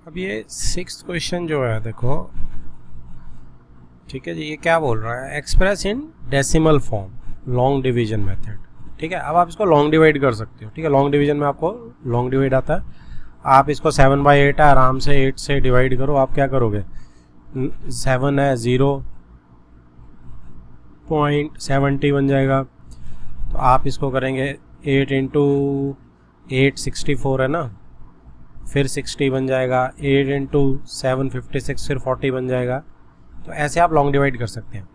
अब ये 6th question जो है देखो, ठीक है जी, ये क्या बोल रहा है, express in decimal form long division method. ठीक है, अब आप इसको लॉन्ग डिवाइड कर सकते हो। ठीक है, लॉन्ग डिवीजन में आपको लॉन्ग डिवाइड आता है। आप इसको 7/8 है, आराम से 8 से डिवाइड करो। आप क्या करोगे, 7 है 0.70 बन जाएगा। तो आप इसको करेंगे 8 इंटू 8 64 है ना, फिर 60 बन जाएगा, 8 इंटू 7 56, फिर 40 बन जाएगा। तो ऐसे आप लॉन्ग डिवाइड कर सकते हैं।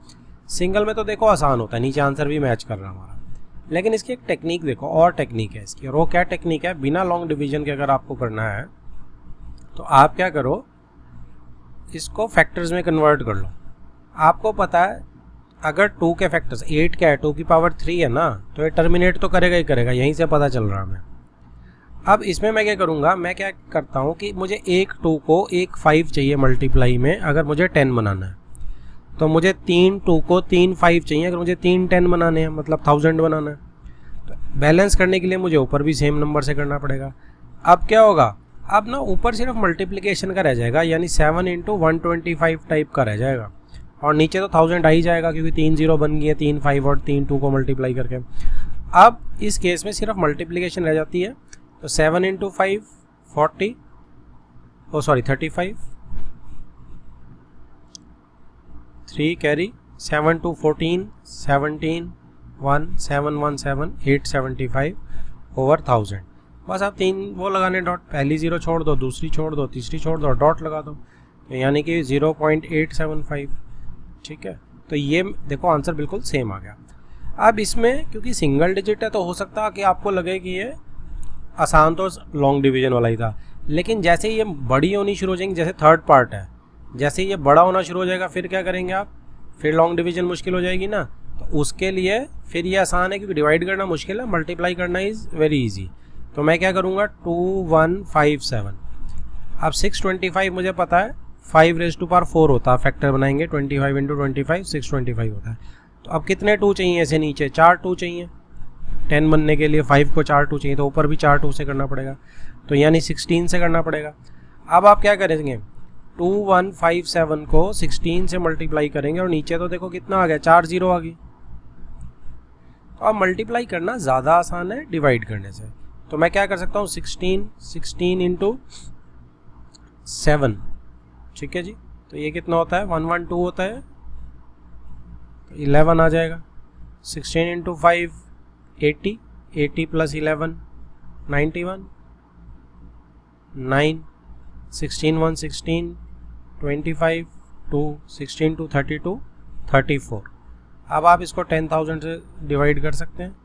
सिंगल में तो देखो आसान होता है, नीचे आंसर भी मैच कर रहा है हमारा, लेकिन इसकी एक टेक्निक देखो, और टेक्निक है इसकी। और वो क्या टेक्निक है, बिना लॉन्ग डिवीजन के अगर आपको करना है तो आप क्या करो, इसको फैक्टर्स में कन्वर्ट कर लो। आपको पता है अगर 2 के फैक्टर्स 8 क्या है, 2 की पावर 3 है ना, तो ये टर्मिनेट तो करेगा ही करेगा, यहीं से पता चल रहा है हमें। अब इसमें मैं क्या करूँगा, मैं क्या करता हूँ कि मुझे एक 2 को एक 5 चाहिए मल्टीप्लाई में, अगर मुझे 10 बनाना है। तो मुझे 3 2 को 3 5 चाहिए, अगर मुझे 3 10 बनाने हैं, मतलब 1000 बनाना है। तो बैलेंस करने के लिए मुझे ऊपर भी सेम नंबर से करना पड़ेगा। अब क्या होगा, अब ना ऊपर सिर्फ मल्टीप्लिकेशन का रह जाएगा, यानी 7 इंटू 125 टाइप का रह जाएगा, और नीचे तो 1000 आ ही जाएगा, क्योंकि 3 0 बन गई है, 3 5 और 3 2 को मल्टीप्लाई करके। अब इस केस में सिर्फ मल्टीप्लिकेशन रह जाती है। तो 7 इंटू 5 40, 35, 3 कैरी, 7 2 14, 17 1 7 1 7 875 ओवर 1000। बस आप 3 वो लगाने डॉट, पहली 0 छोड़ दो, दूसरी छोड़ दो, तीसरी छोड़ दो, डॉट लगा दो, तो यानी कि 0.875। ठीक है, तो ये देखो आंसर बिल्कुल सेम आ गया। अब इसमें क्योंकि सिंगल डिजिट है तो हो सकता है कि आपको लगे कि ये आसान तो लॉन्ग डिवीजन वाला ही था, लेकिन जैसे ही ये बड़ी होनी शुरू हो जाएंगी, जैसे थर्ड पार्ट है, जैसे ही ये बड़ा होना शुरू हो जाएगा, फिर क्या करेंगे आप, फिर लॉन्ग डिवीजन मुश्किल हो जाएगी ना। तो उसके लिए फिर ये आसान है, क्योंकि डिवाइड करना मुश्किल है, मल्टीप्लाई करना इज़ वेरी इजी। तो मैं क्या करूँगा, 2157। अब 625 मुझे पता है 5⁴ होता है, फैक्टर बनाएंगे 25 इंटू 25 625 होता है। तो अब कितने 2 चाहिए ऐसे नीचे, 4 2 चाहिए 10 बनने के लिए, 5 को 4 2 चाहिए, तो ऊपर भी 4 2 से करना पड़ेगा, तो यानी 16 से करना पड़ेगा। अब आप क्या करेंगे, 2157 को 16 से मल्टीप्लाई करेंगे, और नीचे तो देखो कितना आ गया, 4 0 आ गई। तो अब मल्टीप्लाई करना ज़्यादा आसान है डिवाइड करने से। तो मैं क्या कर सकता हूँ, 16 इंटू 7, ठीक है जी, तो ये कितना होता है, 112 होता है, तो 11 आ जाएगा। 16 इंटू 5 80 प्लस 11 91 9 16 1 16 25 2 16 2 32 34। अब आप इसको 10,000 से डिवाइड कर सकते हैं।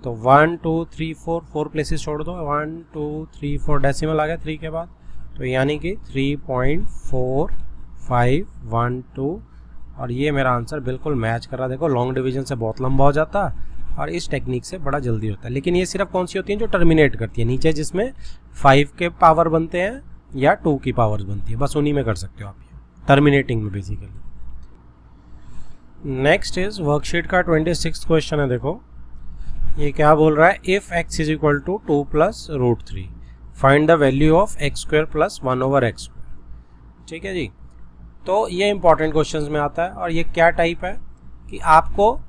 तो 1 2 3 4 प्लेसेस छोड़ दो, 1 2 3 4 डेसिमल आ गया 3 के बाद, तो यानी कि 3.4512, और ये मेरा आंसर बिल्कुल मैच कर रहा है। देखो लॉन्ग डिवीजन से बहुत लंबा हो जाता है, और इस टेक्निक से बड़ा जल्दी होता है। लेकिन ये सिर्फ कौन सी होती है, जो टर्मिनेट करती है नीचे, जिसमें 5 के पावर बनते हैं या 2 की पावर्स बनती है, बस उन्हीं में कर सकते हो आप, ये टर्मिनेटिंग में बेसिकली। नेक्स्ट इज वर्कशीट का 26 क्वेश्चन है। देखो ये क्या बोल रहा है, if x is equal to 2 plus √3 find the value of x² plus 1/x²। ठीक है जी, तो ये इंपॉर्टेंट क्वेश्चंस में आता है। और ये क्या टाइप है कि आपको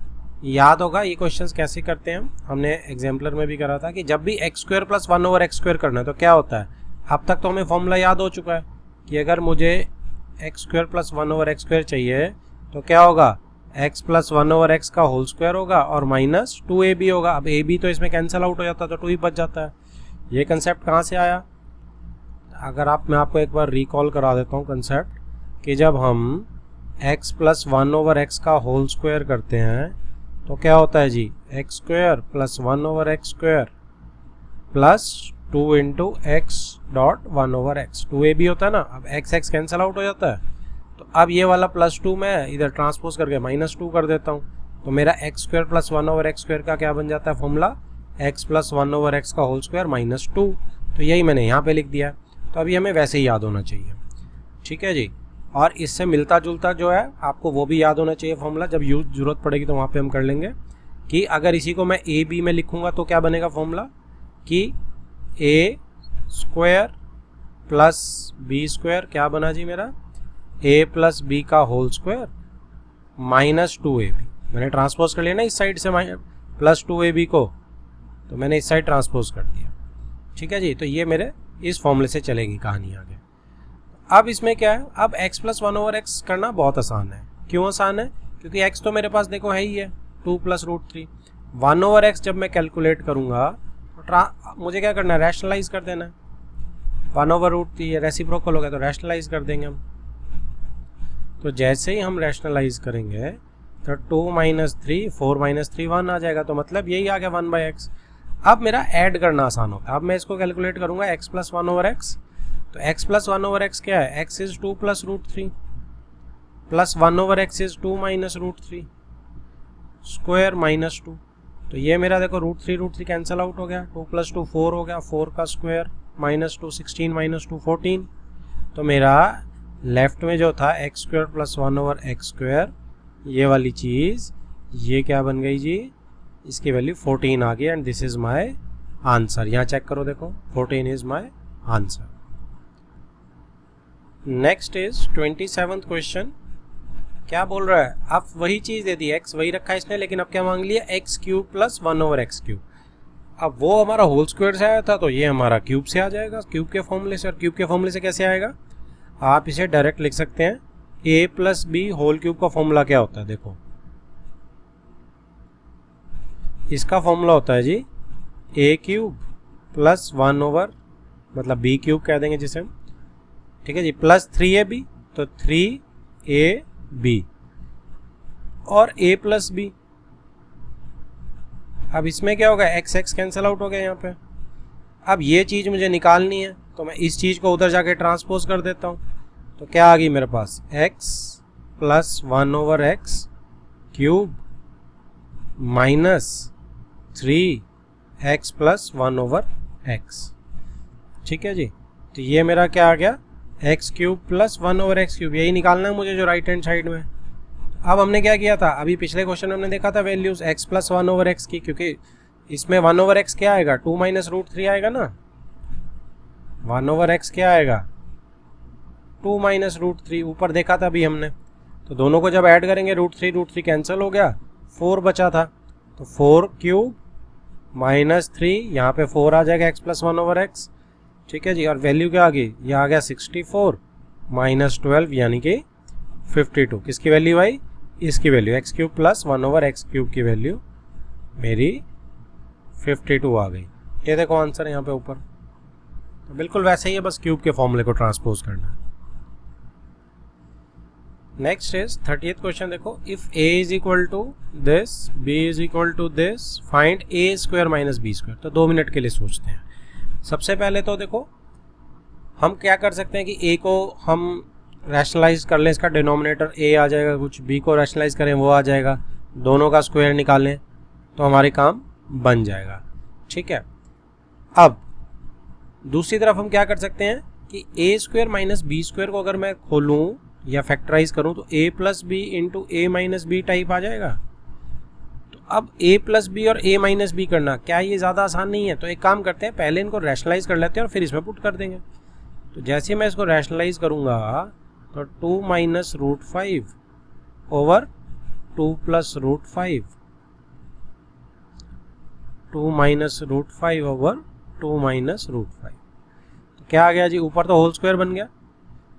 याद होगा ये क्वेश्चंस कैसे करते हैं, हमने एग्जाम्पलर में भी करा था कि जब भी x² प्लस 1/x² करना है तो क्या होता है, अब तक तो हमें फॉर्मूला याद हो चुका है कि अगर मुझे x² प्लस 1/x² चाहिए तो क्या होगा, x प्लस 1/x का होल स्क्वायर होगा और माइनस 2ab होगा। अब ab तो इसमें कैंसिल आउट हो जाता है, तो 2 ही बच जाता है। ये कंसेप्ट कहाँ से आया, अगर मैं आपको एक बार रिकॉल करा देता हूँ कंसेप्ट, कि जब हम x प्लस 1/x का होल स्क्वायर करते हैं तो क्या होता है जी, x² plus 1/x² plus 2 into x dot 1/x, 2ab होता है ना। अब x कैंसिल आउट हो जाता है, तो अब ये वाला +2 मैं इधर ट्रांसपोज करके -2 कर देता हूँ, तो मेरा x² प्लस 1/x² का क्या बन जाता है फॉर्मूला, x प्लस 1/x का होल स्क्वायर -2। तो यही मैंने यहाँ पे लिख दिया। तो अभी हमें वैसे ही याद होना चाहिए, ठीक है जी। और इससे मिलता जुलता जो है आपको वो भी याद होना चाहिए फॉर्मूला, जब ज़रूरत पड़ेगी तो वहाँ पे हम कर लेंगे। कि अगर इसी को मैं ab में लिखूँगा तो क्या बनेगा फॉर्मूला, कि a² प्लस बी स्क्वायर क्या बना जी मेरा, ए प्लस बी का होल स्क्वायर माइनस 2ab। मैंने ट्रांसपोज कर लिया ना इस साइड से प्लस 2ab को, तो मैंने इस साइड ट्रांसपोज कर दिया। ठीक है जी, तो ये मेरे इस फॉर्मूले से चलेगी कहानी आगे। अब इसमें क्या है, अब x प्लस 1/x करना बहुत आसान है। क्यों आसान है, क्योंकि x तो मेरे पास देखो है ही है 2 प्लस रूट 3। 1/x जब मैं कैलकुलेट करूँगा तो मुझे क्या करना है, रैशनलाइज कर देना है। 1/√3 रेसिप्रोकल हो गया तो रैशनलाइज कर देंगे हम। तो जैसे ही हम रैशनलाइज करेंगे तो 2 माइनस 3 4 माइनस 3 1 आ जाएगा, तो मतलब यही आ गया 1/x। अब मेरा ऐड करना आसान होगा। अब मैं इसको कैलकुलेट करूंगा x प्लस 1/x, तो x प्लस 1/x क्या है, x is 2 plus root 3 plus 1/x is 2 minus root 3 square minus 2। तो ये मेरा देखो रूट 3 कैंसिल आउट हो गया, 2 प्लस 2 4 हो गया, 4 का स्क्वायर माइनस 2 16 माइनस 2 14। तो मेरा लेफ्ट में जो था x square plus 1/x square, ये वाली चीज़ ये क्या बन गई जी, इसकी वैल्यू 14 आ गई and this is my answer. यहाँ चेक करो देखो 14 is my answer. Next is 27th question. क्या बोल रहा है, अब वही चीज़ दे दी, x वही रखा है इसने, लेकिन अब क्या मांग लिया, x cube plus 1/x cube. अब वो हमारा होल स्क्वायर से आया था तो ये हमारा क्यूब से आ जाएगा, क्यूब के फॉर्मूले से। और क्यूब के फॉर्मूले से कैसे आएगा, आप इसे डायरेक्ट लिख सकते हैं, a plus b whole cube का फॉर्मूला क्या होता है, देखो इसका फॉर्मूला होता है जी a क्यूब प्लस 1/, मतलब b क्यूब कह देंगे जिसे हम, ठीक है जी, प्लस 3ab, तो 3ab और a प्लस b। अब इसमें क्या होगा, x x कैंसिल आउट हो गया यहाँ पे। अब ये चीज़ मुझे निकालनी है तो मैं इस चीज़ को उधर जाके ट्रांसपोज कर देता हूँ। तो क्या आ गई मेरे पास, x plus 1/x cube minus 3x plus 1/x। ठीक है जी, तो ये मेरा क्या आ गया, x cube plus 1/x cube, यही निकालना है मुझे जो राइट हैंड साइड में। अब हमने क्या किया था, अभी पिछले क्वेश्चन में हमने देखा था वैल्यूज x प्लस 1/x की, क्योंकि इसमें 1/x क्या आएगा, 2 माइनस रूट 3 आएगा ना। 1/x क्या आएगा, 2 माइनस रूट 3, ऊपर देखा था अभी हमने। तो दोनों को जब ऐड करेंगे रूट 3 कैंसिल हो गया, 4 बचा था, तो 4 क्यूब माइनस 3, यहाँ पे 4 आ जाएगा x प्लस 1/x। ठीक है जी, और वैल्यू क्या आ गई, ये आ गया 64 माइनस 12 यानी कि 52। किसकी वैल्यू आई, इसकी value, x cube plus 1/x cube की वैल्यू मेरी 52 आ गई। ये देखो आंसर यहाँ पे ऊपर। तो बिल्कुल वैसे ही है, बस क्यूब के फॉर्मूले को ट्रांसपोज करना है। Next is 30th question. देखो, if a is equal to this, b is equal to this, find a square minus b square. तो 2 मिनट के लिए सोचते हैं। सबसे पहले तो देखो हम क्या कर सकते हैं कि a को हम रैशनलाइज कर लें, इसका डिनोमिनेटर a आ जाएगा कुछ, b को रैशनलाइज करें वो आ जाएगा, दोनों का स्क्वायर निकालें तो हमारे काम बन जाएगा। ठीक है, अब दूसरी तरफ हम क्या कर सकते हैं कि a square minus b square को अगर मैं खोलूँ या फैक्टराइज करूं तो a plus B into A minus B type आ जाएगा। तो अब a प्लस बी और a माइनस बी करना, क्या ये ज़्यादा आसान नहीं है? तो एक काम करते हैं, पहले इनको रैशनलाइज कर लेते हैं और फिर इसमें पुट कर देंगे। तो जैसे ही मैं इसको रैशनलाइज करूंगा तो 2 minus root 5 over 2 plus root 5, 2 minus root 5 over 2 minus root 5। तो क्या आ गया जी, ऊपर तो होल स्क्वायर बन गया,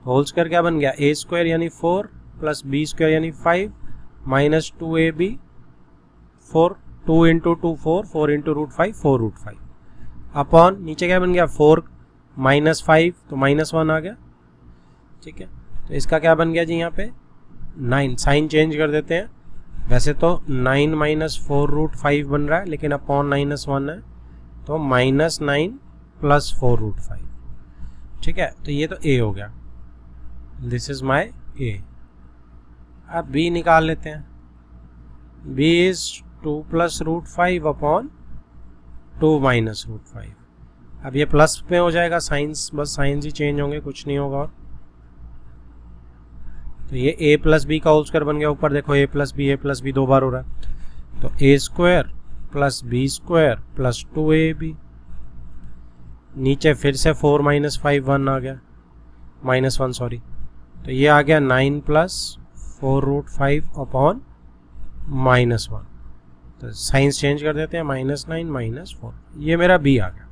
होल स्क्वायर क्या बन गया, a स्क्वायर यानी 4 प्लस b स्क्वायर यानी 5 minus 2ab, 4 2 into 2 4, 4 into root 5 4 root 5 upon नीचे क्या बन गया 4 माइनस 5 तो माइनस 1 आ गया। ठीक है, तो इसका क्या बन गया जी यहाँ पे 9, साइन चेंज कर देते हैं। वैसे तो 9 माइनस 4 रूट 5 बन रहा है, लेकिन अपॉन माइनस 1 है तो माइनस 9 प्लस 4 रूट 5। ठीक है, तो ये तो a हो गया, दिस इज माई a। अब b निकाल लेते हैं, b is 2 plus root 5 upon 2 minus root 5। अब ये प्लस में हो जाएगा, साइंस बस साइंस ही चेंज होंगे, कुछ नहीं होगा। और तो ये a प्लस बी का होल स्क्वायर बन गया, ऊपर देखो a प्लस बी 2 बार हो रहा है, तो a square plus b square plus 2ab नीचे फिर से 4 माइनस 5 1 आ गया, -1 सॉरी, तो ये आ गया 9 प्लस 4√5 अपॉन -1। तो साइंस चेंज कर देते हैं, -9 -4, ये मेरा b आ गया।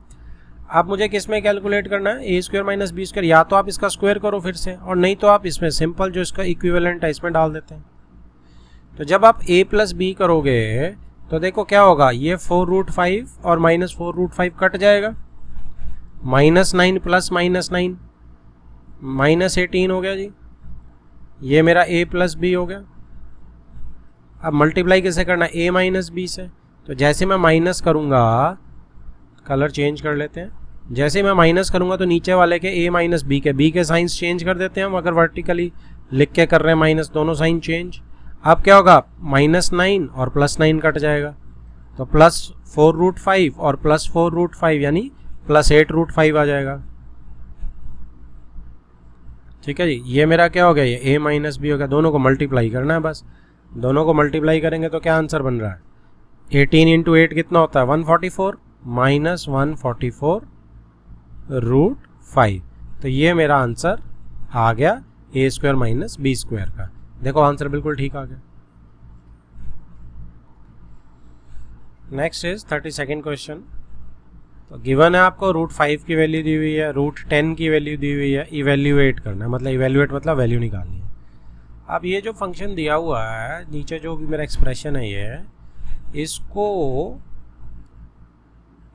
आप मुझे किस में कैलकुलेट करना है, a² माइनस b², या तो आप इसका स्क्वायर करो फिर से, और नहीं तो आप इसमें सिंपल जो इसका इक्विवेलेंट है इसमें डाल देते हैं। तो जब आप a प्लस बी करोगे तो देखो क्या होगा, ये 4√5 और -4√5 कट जाएगा, -9 प्लस -9 -18 हो गया जी, ये मेरा a प्लस बी हो गया। अब मल्टीप्लाई कैसे करना, a माइनस बी से, तो जैसे मैं माइनस करूँगा, कलर चेंज कर लेते हैं, जैसे मैं माइनस करूँगा तो नीचे वाले के a माइनस बी के साइंस चेंज कर देते हैं हम, अगर वर्टिकली लिख के कर रहे हैं माइनस, दोनों साइन चेंज। अब क्या होगा, -9 और +9 कट जाएगा, तो +4√5 और +4√5 यानी +8√5 आ जाएगा। ठीक है जी, ये मेरा क्या हो गया, ये a माइनस बी हो गया। दोनों को मल्टीप्लाई करना है बस, दोनों को मल्टीप्लाई करेंगे तो क्या आंसर बन रहा है, 18 × 8 कितना होता है, 144 -144√5। तो ये मेरा आंसर आ गया a² माइनस b² का। देखो आंसर बिल्कुल ठीक आ गया। Next is 32nd question. तो गिवन है आपको √5 की वैल्यू दी हुई है, √10 की वैल्यू दी हुई है, इवेल्यूएट करना है, मतलब इवेल्यूएट मतलब वैल्यू निकालनी है। अब ये जो फंक्शन दिया हुआ है नीचे, जो भी मेरा एक्सप्रेशन है ये, इसको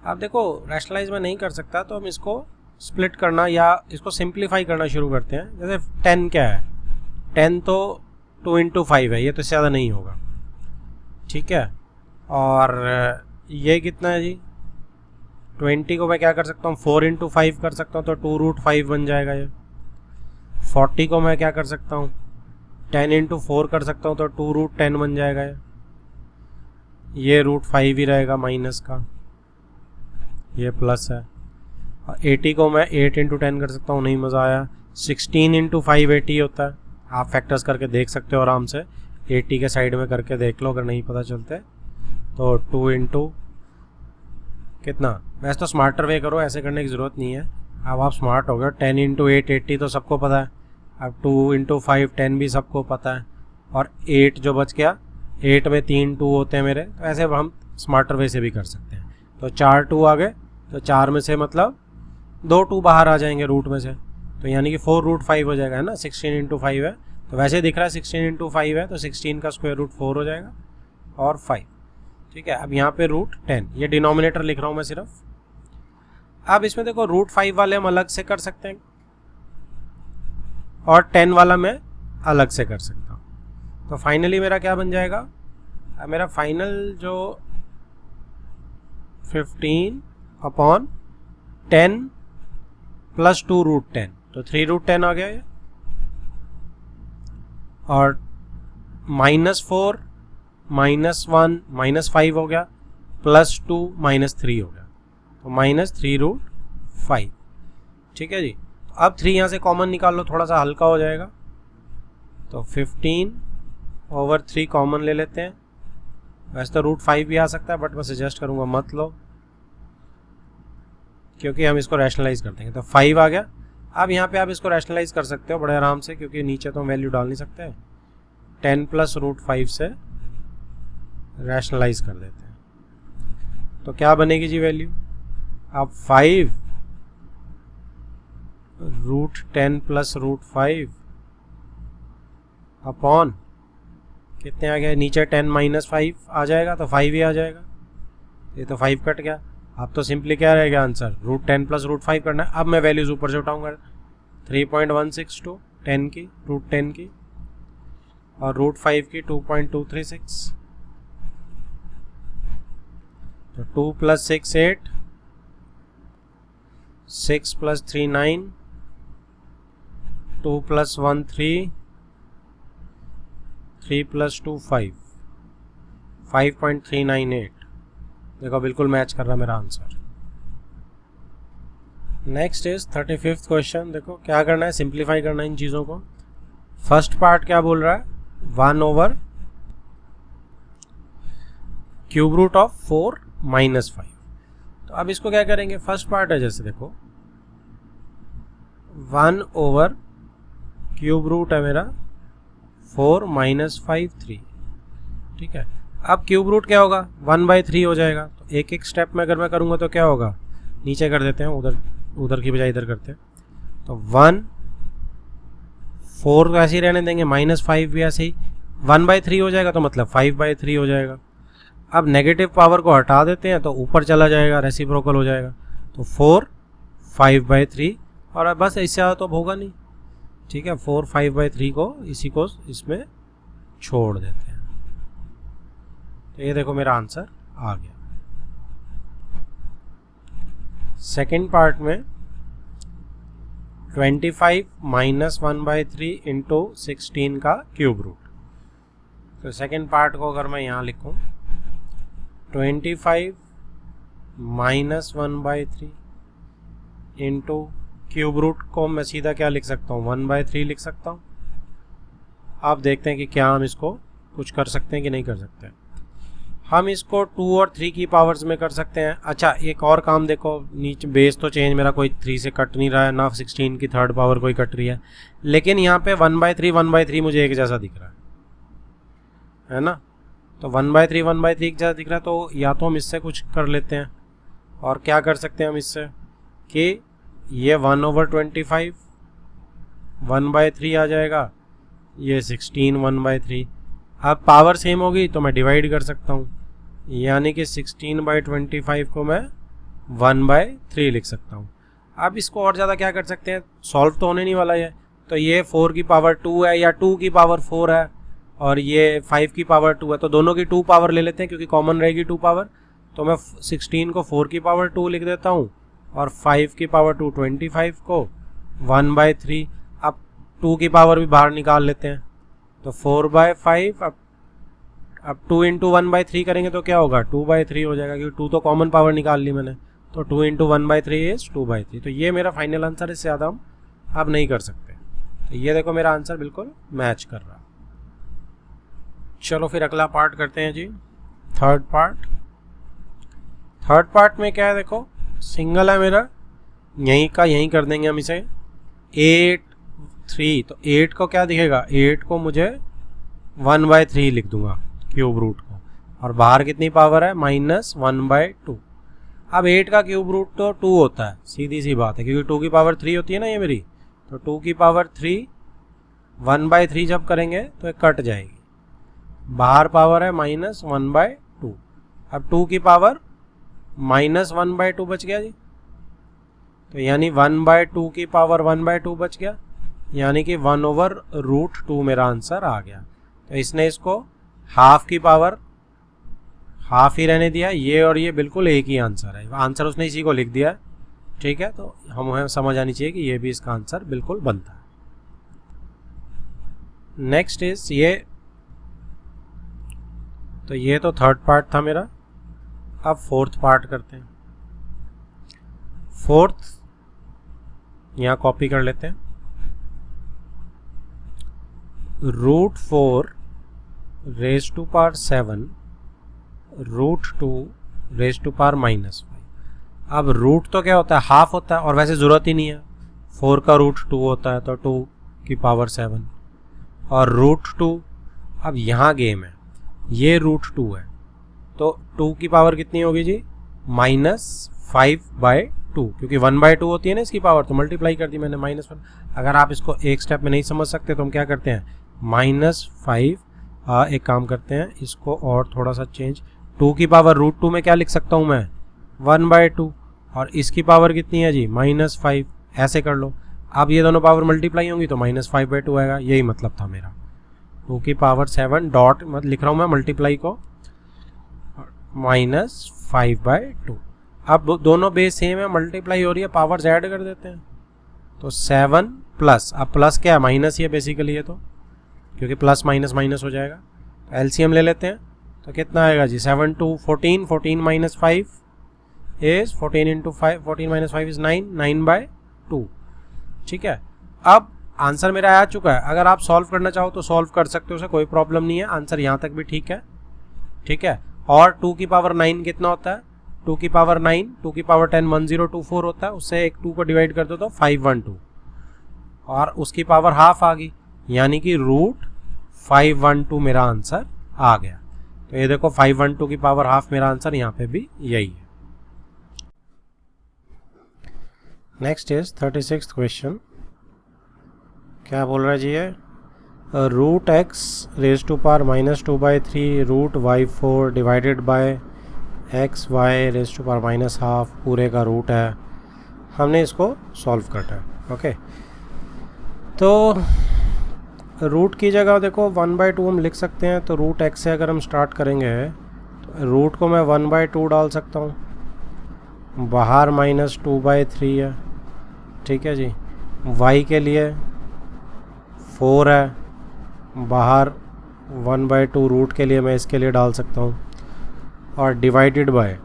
आप देखो रैशनलाइज में नहीं कर सकता, तो हम इसको स्प्लिट करना या इसको सिंप्लीफाई करना शुरू करते हैं। जैसे 10 क्या है, 10 तो 2 × 5 है, ये तो ज़्यादा नहीं होगा, ठीक है। और ये कितना है जी, 20 को मैं क्या कर सकता हूँ, 4 × 5 कर सकता हूँ, तो 2√5 बन जाएगा ये। 40 को मैं क्या कर सकता हूँ, 10 × 4 कर सकता हूँ, तो 2√10 बन जाएगा ये √5 ही रहेगा माइनस का, ये प्लस है। और 80 को मैं 8 × 10 कर सकता हूँ, नहीं मज़ा आया। 16 × 5 80 होता है, आप फैक्टर्स करके देख सकते हो आराम से, 80 के साइड में करके देख लो अगर नहीं पता चलते तो। 2 × कितना, वैसे तो स्मार्टर वे करो, ऐसे करने की ज़रूरत नहीं है, अब आप स्मार्ट हो गए। 10 × 8 80 तो सबको पता है, अब 2 × 5 10 भी सबको पता है, और 8 जो बच गया, 8 में 3 2 होते हैं मेरे, तो ऐसे हम स्मार्टर वे से भी कर सकते हैं। तो 4 2 आ गए, तो 4 में से मतलब 2 2 बाहर आ जाएंगे रूट में से, तो यानी कि 4√5 हो जाएगा, है ना। 16 × 5 है, तो वैसे दिख रहा है 16 × 5 है, तो 16 का स्क्वायर रूट 4 हो जाएगा और 5, ठीक है। अब यहाँ पे √10, ये डिनोमिनेटर लिख रहा हूँ मैं सिर्फ। अब इसमें देखो √5 वाले हम अलग से कर सकते हैं और 10 वाला मैं अलग से कर सकता हूँ। तो फाइनली मेरा क्या बन जाएगा, मेरा फाइनल जो 15/10 + 2√10, तो 3√10 आ गया ये, और -4 -1 -5 हो गया, +2 -3 हो गया, तो -3√5, ठीक है जी। अब 3 यहाँ से कॉमन निकाल लो, थोड़ा सा हल्का हो जाएगा, तो 15/3 कॉमन ले लेते हैं। वैसे तो √5 भी आ सकता है, बट मैं सजेस्ट करूँगा मत लो, क्योंकि हम इसको रैशनलाइज कर देंगे। तो 5 आ गया। अब यहाँ पे आप इसको रैशनलाइज कर सकते हो बड़े आराम से, क्योंकि नीचे तो हम वैल्यू डाल नहीं सकते। 10 + √5 से रैशनलाइज कर देते हैं, तो क्या बनेगी जी वैल्यू, अब 5 √10 + √5 अपॉन कितने आ गए, नीचे 10 - 5 आ जाएगा, तो 5 ही आ जाएगा, ये तो 5 कट गया। अब तो सिंपली क्या रहेगा आंसर, √10 + √5 करना है। अब मैं वैल्यूज ऊपर से उठाऊंगा, 3.162 10 की, √10 की, और √5 की 2.236, तो 2 + 6 8, 6 + 3 9, 2 + 1 3, 3 + 2 5, 5.398। देखो बिल्कुल मैच कर रहा है मेरा answer. Next is 35th question. देखो क्या करना है, सिंप्लीफाई करना है इन चीज़ों को। फर्स्ट पार्ट क्या बोल रहा है, 1/³ √4 - 5। तो अब इसको क्या करेंगे, फर्स्ट पार्ट है जैसे देखो 1 ओवर क्यूब रूट है मेरा 4 माइनस 5 3, ठीक है। अब क्यूब रूट क्या होगा 1/3 हो जाएगा। तो एक एक स्टेप में अगर मैं करूँगा तो क्या होगा, नीचे कर देते हैं, उधर की बजाय इधर करते हैं। तो 1 4 ऐसे ही रहने देंगे, -5 भी ऐसे ही 1/3 हो जाएगा, तो मतलब 5/3 हो जाएगा। अब नेगेटिव पावर को हटा देते हैं तो ऊपर चला जाएगा, रेसिप्रोकल हो जाएगा। तो 4 5/3 और अब बस इससे ज़्यादा तो होगा नहीं, ठीक है। 4 5/3 को इसी को इसमें छोड़ देते हैं। तो ये देखो मेरा आंसर आ गया। सेकेंड पार्ट में 25 माइनस 1/3 इंटू 16 का क्यूब रूट। तो सेकेंड पार्ट को अगर मैं यहाँ लिखूँ 25 माइनस 1/3 इंटू क्यूब रूट को मैं सीधा क्या लिख सकता हूँ 1/3 लिख सकता हूँ। आप देखते हैं कि क्या हम इसको कुछ कर सकते हैं कि नहीं कर सकते हैं। हम इसको 2 और 3 की पावर्स में कर सकते हैं। अच्छा एक और काम देखो, नीचे बेस तो चेंज मेरा कोई 3 से कट नहीं रहा है, ना 16 की थर्ड पावर कोई कट रही है, लेकिन यहाँ पे 1/3 मुझे एक जैसा दिख रहा है ना। तो 1/3 एक जैसा दिख रहा है, तो या तो हम इससे कुछ कर लेते हैं। और क्या कर सकते हैं हम इससे कि ये 1/25 1/3 आ जाएगा, ये 16 1/3। अब पावर सेम होगी तो मैं डिवाइड कर सकता हूँ, यानी कि 16/25 को मैं 1/3 लिख सकता हूँ। अब इसको और ज़्यादा क्या कर सकते हैं, सॉल्व तो होने नहीं वाला है। तो ये 4 की पावर 2 है या 2 की पावर 4 है और ये 5 की पावर 2 है, तो दोनों की 2 पावर ले लेते हैं क्योंकि कॉमन रहेगी 2 पावर। तो मैं 16 को 4 की पावर 2 लिख देता हूँ और 5 की पावर 2 25 को 1/3। अब 2 की पावर भी बाहर निकाल लेते हैं, तो 4/5। अब 2 इंटू 1/3 करेंगे तो क्या होगा 2/3 हो जाएगा, क्योंकि 2 तो कॉमन पावर निकाल ली मैंने। तो 2 इंटू 1/3 इज 2/3। तो ये मेरा फाइनल आंसर है, इससे ज़्यादा हम अब नहीं कर सकते। तो ये देखो मेरा आंसर बिल्कुल मैच कर रहा। चलो फिर अगला पार्ट करते हैं जी, थर्ड पार्ट में क्या है, देखो सिंगल है मेरा, यहीं का यहीं कर देंगे हम इसे 8 3। तो 8 को क्या दिखेगा, 8 को मुझे 1/3 लिख दूंगा क्यूब रूट को, और बाहर कितनी पावर है -1/2। अब 8 का क्यूब रूट तो 2 होता है, सीधी सी बात है, क्योंकि 2 की पावर 3 होती है ना ये मेरी। तो 2 की पावर 3 1/3 जब करेंगे तो ये कट जाएगी, बाहर पावर है -1/2। अब 2 की पावर -1/2 बच गया जी, तो यानी 1/2 की पावर 1/2 बच गया, यानी कि 1/√2 मेरा आंसर आ गया। तो इसने इसको हाफ की पावर हाफ ही रहने दिया, ये और ये बिल्कुल एक ही आंसर है। आंसर उसने इसी को लिख दिया, ठीक है। तो हमें समझ आनी चाहिए कि ये भी इसका आंसर बिल्कुल बनता है। नेक्स्ट इज ये, तो ये तो थर्ड पार्ट था मेरा। अब फोर्थ पार्ट करते हैं। फोर्थ यहाँ कॉपी कर लेते हैं, √4 raised to power 7 √2 raised to power -5। अब रूट तो क्या होता है, हाफ होता है, और वैसे ज़रूरत ही नहीं है, 4 का √2 होता है तो 2 की पावर 7 और √2। अब यहाँ गेम है, ये √2 है, तो 2 की पावर कितनी होगी जी -5/2, क्योंकि 1/2 होती है ना इसकी पावर, तो मल्टीप्लाई कर दी मैंने -1। अगर आप इसको एक स्टेप में नहीं समझ सकते तो हम क्या करते हैं -5, एक काम करते हैं इसको और थोड़ा सा चेंज, 2 की पावर √2 में क्या लिख सकता हूँ मैं 1/2, और इसकी पावर कितनी है जी -5, ऐसे कर लो। अब ये दोनों पावर मल्टीप्लाई होंगी तो -5/2 आएगा, यही मतलब था मेरा। 2 की पावर 7 डॉट मत लिख रहा हूँ मैं मल्टीप्लाई को, -5/2। अब दोनों बेस सेम है, मल्टीप्लाई हो रही है, पावर्स ऐड कर देते हैं, तो 7 प्लस, अब प्लस क्या है माइनस ही है बेसिकली ये, तो क्योंकि प्लस माइनस माइनस हो जाएगा। तो एलसीएम ले लेते हैं, तो कितना आएगा जी 7 2 14, 14 - 5 इज 14 इंटू 5, 14 - 5 इज 9, 9/2, ठीक है। अब आंसर मेरा आ चुका है, अगर आप सॉल्व करना चाहो तो सॉल्व कर सकते हो, उसे कोई प्रॉब्लम नहीं है, आंसर यहाँ तक भी ठीक है, ठीक है। और 2 की पावर 9 कितना होता है 2 की पावर 9, 2 की पावर 10 1024 होता है, उससे एक 2 को डिवाइड कर दो तो 512 और उसकी पावर हाफ आ गई, यानी कि रूट 512 मेरा आंसर आ गया। तो ये देखो 512 की पावर हाफ मेरा आंसर यहाँ पे भी यही है। Next is 36th question. क्या बोल रहा है जी ये, root x raise to power -2/3 root y4 divided by x y raise to power -half पूरे का रूट है। हमने इसको सॉल्व करना है। ओके, तो रूट की जगह देखो 1/2 हम लिख सकते हैं, तो रूट एक्स से अगर हम स्टार्ट करेंगे तो रूट को मैं 1/2 डाल सकता हूँ, बाहर -2/3 है, ठीक है जी। y के लिए 4 है, बाहर 1/2 रूट के लिए मैं इसके लिए डाल सकता हूँ, और डिवाइडेड बाय,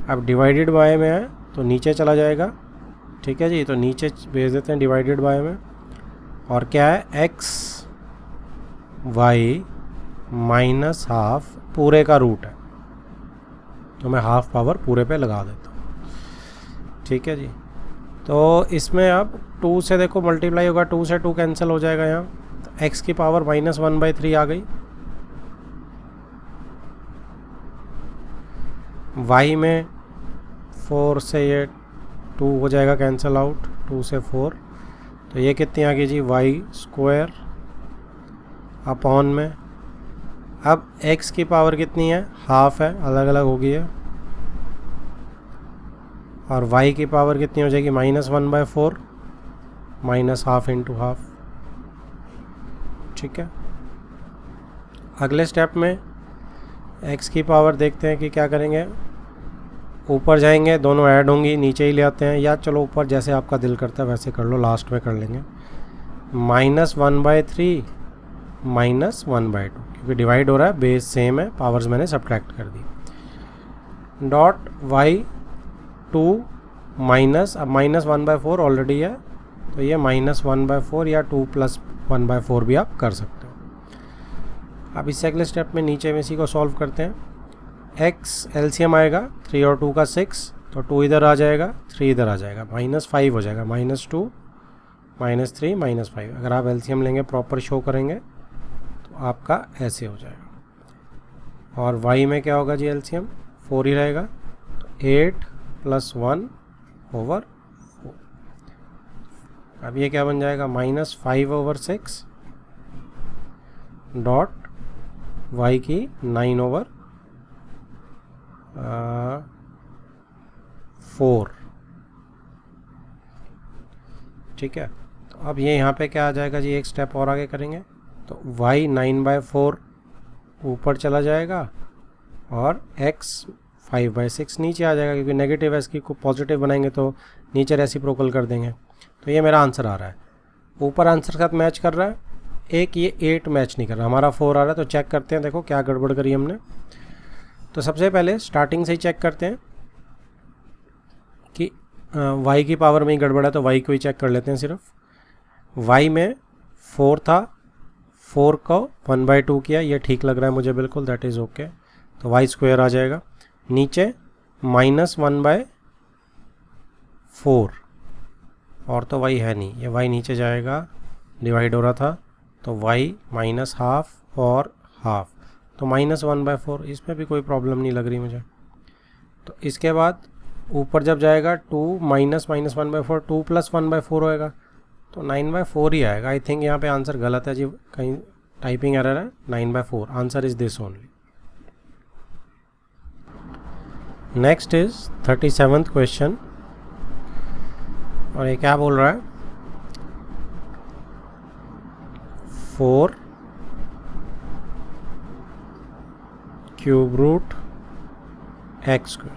अब डिवाइडेड बाय में है तो नीचे चला जाएगा, ठीक है जी। तो नीचे भेज देते हैं डिवाइडेड बाय में, और क्या है x y -हाफ पूरे का रूट है, तो मैं हाफ पावर पूरे पे लगा देता हूँ, ठीक है जी। तो इसमें अब 2 से देखो मल्टीप्लाई होगा, 2 से 2 कैंसिल हो जाएगा यहाँ, तो x की पावर -1/3 आ गई, y में 4 से ये 2 हो जाएगा कैंसिल आउट, 2 से 4, तो ये कितनी आ गई जी y² अपॉन में, अब x की पावर कितनी है, हाफ है, अलग अलग हो गई है, और y की पावर कितनी हो जाएगी -1/4 -हाफ इंटू हाफ, ठीक है। अगले स्टेप में x की पावर देखते हैं कि क्या करेंगे, ऊपर जाएंगे, दोनों ऐड होंगी, नीचे ही ले आते हैं, या चलो ऊपर जैसे आपका दिल करता है वैसे कर लो, लास्ट में कर लेंगे -1/3 -1/2, क्योंकि डिवाइड हो रहा है, बेस सेम है, पावर्स मैंने सब्ट्रैक्ट कर दी, डॉट y2 माइनस, अब -1/4 ऑलरेडी है, तो ये -1/4 या 2 + 1/4 भी आप कर सकते हो। अब इस अगले स्टेप में नीचे में इसी को सॉल्व करते हैं, x एलसीएम आएगा 3 और 2 का 6, तो 2 इधर आ जाएगा, 3 इधर आ जाएगा, -5 हो जाएगा, -2 -3 -5। अगर आप एलसीएम लेंगे प्रॉपर शो करेंगे तो आपका ऐसे हो जाएगा, और y में क्या होगा जी, एलसीएम 4 ही रहेगा, तो 8 + 1/4। अब ये क्या बन जाएगा, -5/6 डॉट y की 9/4, ठीक है। तो अब ये यहाँ पे क्या आ जाएगा जी, एक स्टेप और आगे करेंगे, तो y 9/4 ऊपर चला जाएगा, और x 5/6 नीचे आ जाएगा, क्योंकि नेगेटिव है, इसकी को पॉजिटिव बनाएंगे तो नीचे रेसिप्रोकल कर देंगे। तो ये मेरा आंसर आ रहा है, ऊपर आंसर के साथ मैच कर रहा है, एक ये 8 मैच नहीं कर रहा, हमारा 4 आ रहा है। तो चेक करते हैं, देखो क्या गड़बड़ करी हमने। तो सबसे पहले स्टार्टिंग से ही चेक करते हैं कि y की पावर में ही गड़बड़ है, तो y को ही चेक कर लेते हैं सिर्फ। y में 4 था, 4 को 1/2 किया, ये ठीक लग रहा है मुझे बिल्कुल, दैट इज़ ओके। तो y² आ जाएगा, नीचे -1/4, और तो y है नहीं, ये y नीचे जाएगा, डिवाइड हो रहा था, तो y -हाफ और हाफ, तो -1/4, इसमें भी कोई प्रॉब्लम नहीं लग रही मुझे। तो इसके बाद ऊपर जब जाएगा 2 -1/4, 2 + 1/4 होएगा, तो 9/4 ही आएगा। आई थिंक यहाँ पे आंसर गलत है जी, कहीं टाइपिंग एरर है, 9/4 answer is this only. Next is 37th question, और ये क्या बोल रहा है, 4 क्यूब रूट x²,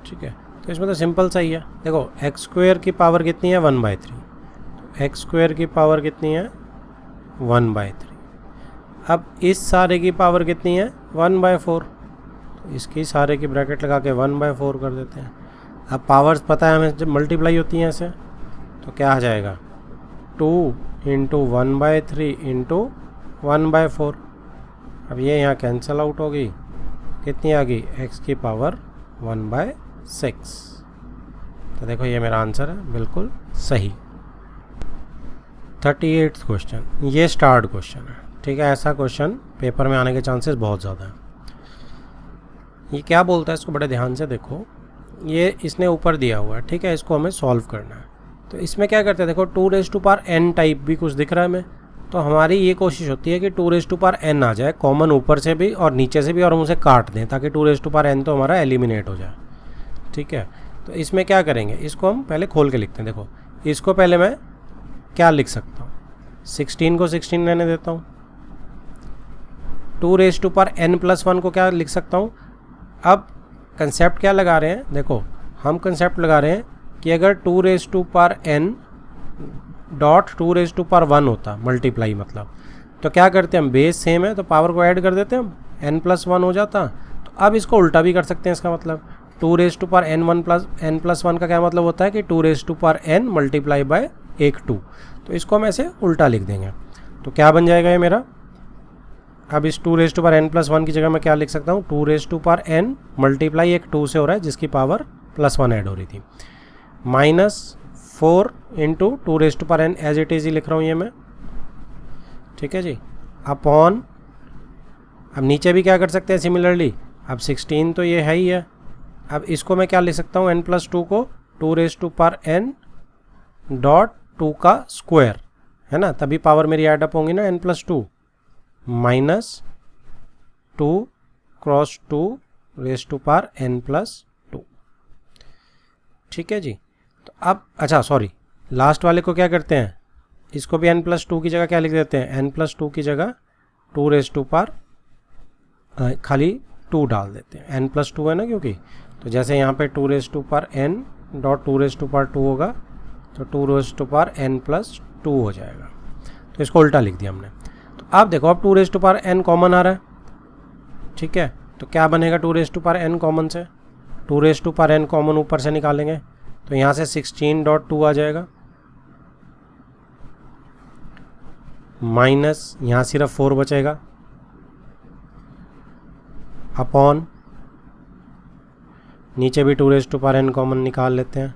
ठीक है। तो इसमें तो सिंपल सा ही है, देखो x² की पावर कितनी है, 1/3, तो x² की पावर कितनी है, 1/3। अब इस सारे की पावर कितनी है, 1/4, तो इसकी सारे की ब्रैकेट लगा के 1/4 कर देते हैं। अब पावर्स पता है हमें, जब मल्टीप्लाई होती हैं ऐसे, तो क्या आ जाएगा, 2 × 1/3 × 1/4। अब ये यहाँ कैंसिल आउट होगी, कितनी आ गई, x की पावर 1/6 तो देखो ये मेरा आंसर है बिल्कुल सही। 38th क्वेश्चन, ये स्टार्ट क्वेश्चन है, ठीक है। ऐसा क्वेश्चन पेपर में आने के चांसेस बहुत ज़्यादा हैं। ये क्या बोलता है, इसको बड़े ध्यान से देखो। ये इसने ऊपर दिया हुआ है, ठीक है, इसको हमें सॉल्व करना है। तो इसमें क्या करते हैं, देखो 2n टाइप भी कुछ दिख रहा है हमें, तो हमारी ये कोशिश होती है कि 2n आ जाए, कॉमन ऊपर से भी और नीचे से भी, और हम उसे काट दें ताकि 2n तो हमारा एलिमिनेट हो जाए, ठीक है। तो इसमें क्या करेंगे, इसको हम पहले खोल के लिखते हैं। देखो इसको पहले मैं क्या लिख सकता हूँ, 16 को 16 रहने देता हूँ। 2n+1 को क्या लिख सकता हूँ। अब कंसेप्ट क्या लगा रहे हैं, देखो हम कंसेप्ट लगा रहे हैं कि अगर 2n डॉट 2n होता मल्टीप्लाई, मतलब तो क्या करते हैं हम, बेस सेम है तो पावर को ऐड कर देते हैं हम, n+1 हो जाता। तो अब इसको उल्टा भी कर सकते हैं, इसका मतलब 2n+1 का क्या मतलब होता है कि 2n मल्टीप्लाई बाय 2। तो इसको हम ऐसे उल्टा लिख देंगे, तो क्या बन जाएगा ये मेरा। अब इस 2n+1 की जगह मैं क्या लिख सकता हूँ, 2n मल्टीप्लाई 2 से हो रहा है जिसकी पावर +1 ऐड हो रही थी, -4 into 2n as it is ही लिख रहा हूँ ये मैं, ठीक है जी, अपॉन। अब नीचे भी क्या कर सकते हैं सिमिलरली, अब 16 तो ये है ही है। अब इसको मैं क्या लिख सकता हूँ, n+2 को 2n डॉट 2 का स्क्वायर, है ना, तभी पावर मेरी ऐड अप होंगी ना, n+2 -2 क्रॉस 2n+2, ठीक है जी। तो अब अच्छा सॉरी, लास्ट वाले को क्या करते हैं, इसको भी n+2 की जगह क्या लिख देते हैं, n+2 की जगह 2 खाली 2 डाल देते हैं, n+2 है ना, क्योंकि तो जैसे यहाँ पे 2n डॉट 2 होगा तो 2n+2 हो जाएगा। तो इसको उल्टा लिख दिया हमने। तो अब देखो, अब 2n कॉमन आ रहा है, ठीक है, तो क्या बनेगा 2n कॉमन से, 2n कॉमन ऊपर से निकालेंगे तो यहाँ से 16.2 आ जाएगा, माइनस यहाँ सिर्फ 4 बचेगा, अपॉन नीचे भी 2n कॉमन निकाल लेते हैं,